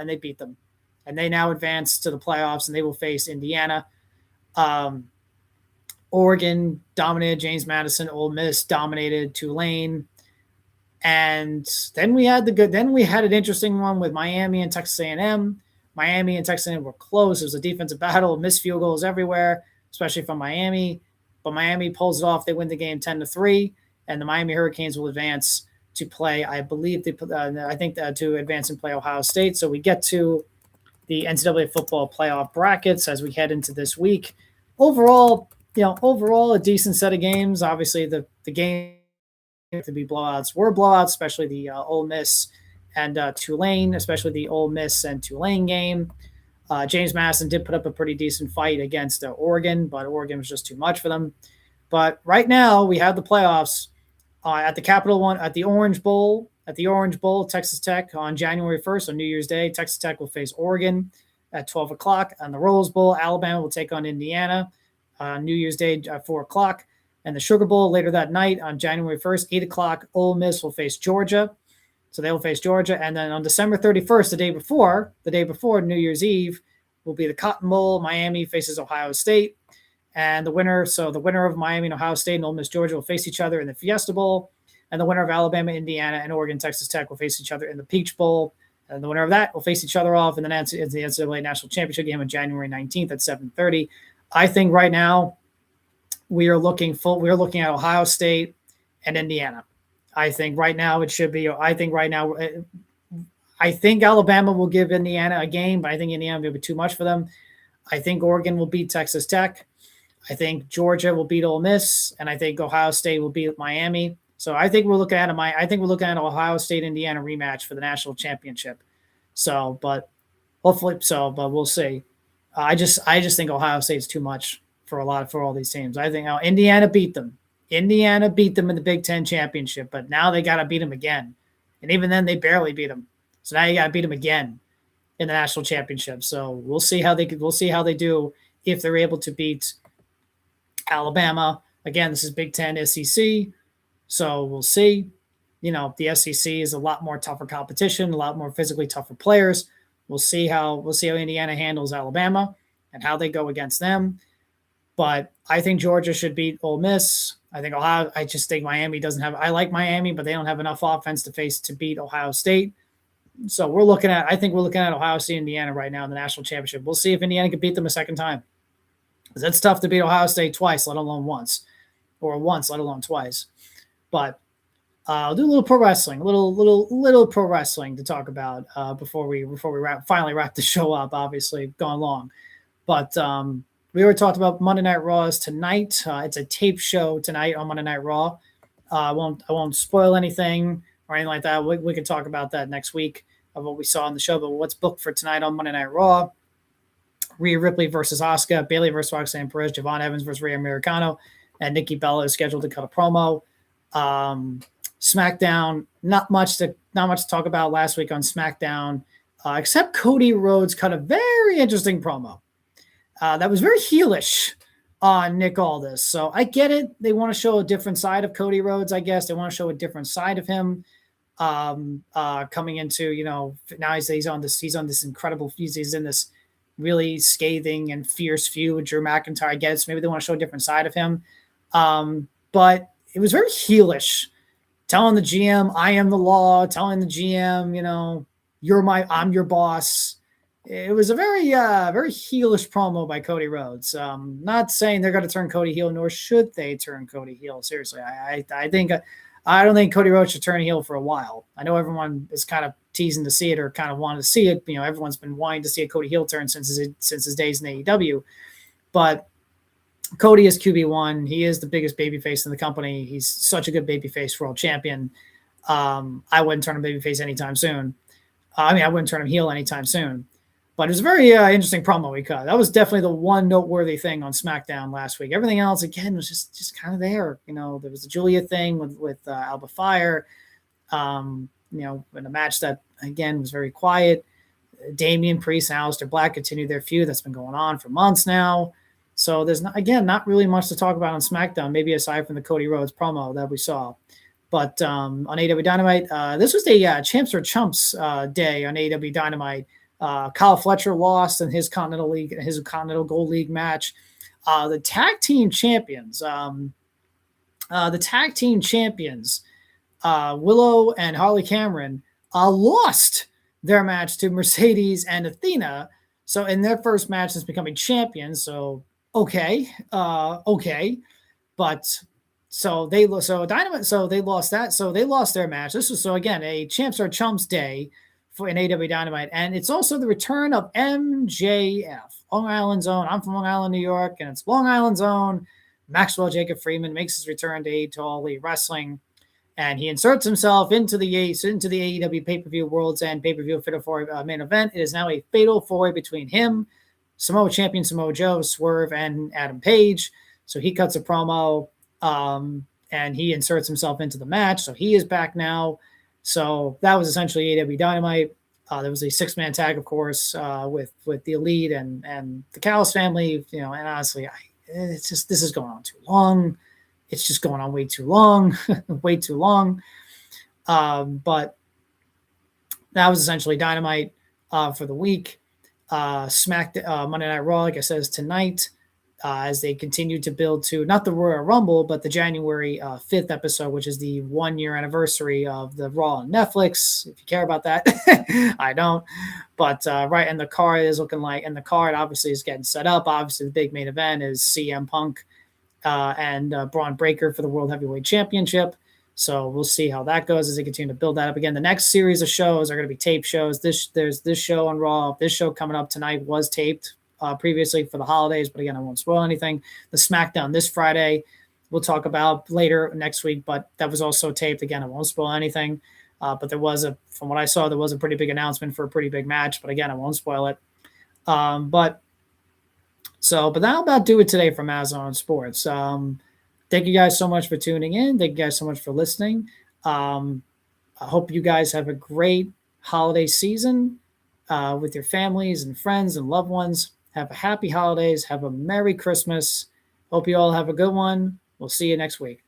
and they beat them. And they now advance to the playoffs, and they will face Indiana. Oregon dominated James Madison. Ole Miss dominated Tulane. And then we had an interesting one with Miami and Texas A&M. Miami and Texas A&M were close. It was a defensive battle, missed field goals everywhere, especially from Miami. But Miami pulls it off. They win the game 10-3, and the Miami Hurricanes will advance to play, I believe, to advance and play Ohio State. So we get to the NCAA football playoff brackets as we head into this week. Overall, a decent set of games. Obviously, the game to be blowouts were blowouts, especially the Ole Miss and Tulane, especially the Ole Miss and Tulane game. James Madison did put up a pretty decent fight against Oregon, but Oregon was just too much for them. But right now, we have the playoffs at the Capital One, at the Orange Bowl, Texas Tech on January 1st on New Year's Day. Texas Tech will face Oregon at 12 o'clock. On the Rose Bowl, Alabama will take on Indiana New Year's Day at 4 o'clock. And the Sugar Bowl later that night on January 1st, 8 o'clock, Ole Miss will face Georgia. So they will face Georgia. And then on December 31st, the day before New Year's Eve, will be the Cotton Bowl. Miami faces Ohio State. And the winner of Miami and Ohio State and Ole Miss Georgia will face each other in the Fiesta Bowl. And the winner of Alabama, Indiana, and Oregon, Texas Tech will face each other in the Peach Bowl. And the winner of that will face each other off in the NCAA National Championship game on January 19th at 7:30. I think right now we are looking at Ohio State and Indiana. I think right now I think Alabama will give Indiana a game, but I think Indiana will be too much for them. I think Oregon will beat Texas Tech. I think Georgia will beat Ole Miss, and I think Ohio State will beat Miami. So I think we're looking at an Ohio State Indiana rematch for the national championship. But we'll see. I just think Ohio State's too much for all these teams. I think Indiana beat them. Indiana beat them in the Big Ten championship, but now they got to beat them again. And even then, they barely beat them. So now you got to beat them again in the national championship. So we'll see how they do if they're able to beat Alabama, again, this is Big Ten, SEC, so we'll see. The SEC is a lot more tougher competition, a lot more physically tougher players. We'll see how Indiana handles Alabama and how they go against them. But I think Georgia should beat Ole Miss. I just think Miami doesn't have. I like Miami, but they don't have enough offense to beat Ohio State. So I think we're looking at Ohio State, Indiana right now in the national championship. We'll see if Indiana can beat them a second time. Because it's tough to beat Ohio State twice, let alone once, or once, let alone twice. But I'll do a little pro wrestling, a little pro wrestling to talk about before we finally wrap the show up. Obviously, gone long, but we already talked about Monday Night Raw is tonight. It's a tape show tonight on Monday Night Raw. I won't spoil anything or anything like that. We can talk about that next week of what we saw on the show. But what's booked for tonight on Monday Night Raw? Rhea Ripley versus Asuka, Bayley versus Roxanne Perez, Javon Evans versus Rhea Americano, and Nikki Bella is scheduled to cut a promo. SmackDown, not much to talk about last week on SmackDown, except Cody Rhodes cut a very interesting promo. That was very heelish on Nick Aldis. So I get it. They want to show a different side of Cody Rhodes, I guess. They want to show a different side of him coming into, now he's in this incredible, he's in this really scathing and fierce feud with Drew McIntyre. I guess maybe they want to show a different side of him. But it was very heelish, telling the GM, I am the law, telling the GM, I'm your boss. It was a very, very heelish promo by Cody Rhodes. Not saying they're going to turn Cody heel, nor should they turn Cody heel. Seriously, I don't think Cody Rhodes should turn heel for a while. I know everyone is kind of teasing to see it or kind of wanting to see it. Everyone's been wanting to see a Cody heel turn since his days in AEW. But Cody is QB1. He is the biggest babyface in the company. He's such a good babyface world champion. I wouldn't turn him babyface anytime soon. I wouldn't turn him heel anytime soon. But it was a very interesting promo we cut. That was definitely the one noteworthy thing on SmackDown last week. Everything else, again, was just kind of there. There was the Julia thing with Alba Fire, in a match that, again, was very quiet. Damian Priest and Aleister Black continue their feud that's been going on for months now. So there's, not really much to talk about on SmackDown, maybe aside from the Cody Rhodes promo that we saw. But on AEW Dynamite, this was the Champs or Chumps day on AEW Dynamite. Kyle Fletcher lost in his Continental Gold League match. The tag team champions, Willow and Harley Cameron, lost their match to Mercedes and Athena. So in their first match since becoming champions. So okay, but they lost that. So they lost their match. This was again a Champs or Chumps day for an AEW Dynamite, and it's also the return of MJF, Long Island's own. I'm from Long Island, New York, and it's Long Island's own. Maxwell Jacob Freeman makes his return to All Elite Wrestling, and he inserts himself into the AEW pay-per-view World's End pay-per-view Fatal 4 main event. It is now a fatal 4 between him, Samoa champion Samoa Joe, Swerve, and Adam Page. So he cuts a promo, and he inserts himself into the match. So he is back now. So that was essentially AEW Dynamite. There was a 6-man tag, of course, with the Elite and the Callis family. And honestly, this is going on too long. It's just going on way too long, way too long. But that was essentially Dynamite for the week. Monday Night Raw, like I said, is tonight. As they continue to build to not the Royal Rumble, but the January 5th episode, which is the 1-year anniversary of the Raw on Netflix. If you care about that, I don't. But right, and the card is looking like, and the card obviously is getting set up. Obviously, the big main event is CM Punk and Braun Breaker for the World Heavyweight Championship. So we'll see how that goes as they continue to build that up. Again, the next series of shows are going to be tape shows. There's this show on Raw. This show coming up tonight was taped previously for the holidays, but again, I won't spoil anything. The SmackDown this Friday, we'll talk about later next week, but that was also taped. Again, I won't spoil anything. But from what I saw, there was a pretty big announcement for a pretty big match, but again, I won't spoil it. But that'll about do it today from MazzaOnSports. Thank you guys so much for tuning in. Thank you guys so much for listening. I hope you guys have a great holiday season with your families and friends and loved ones. Have a happy holidays. Have a Merry Christmas. Hope you all have a good one. We'll see you next week.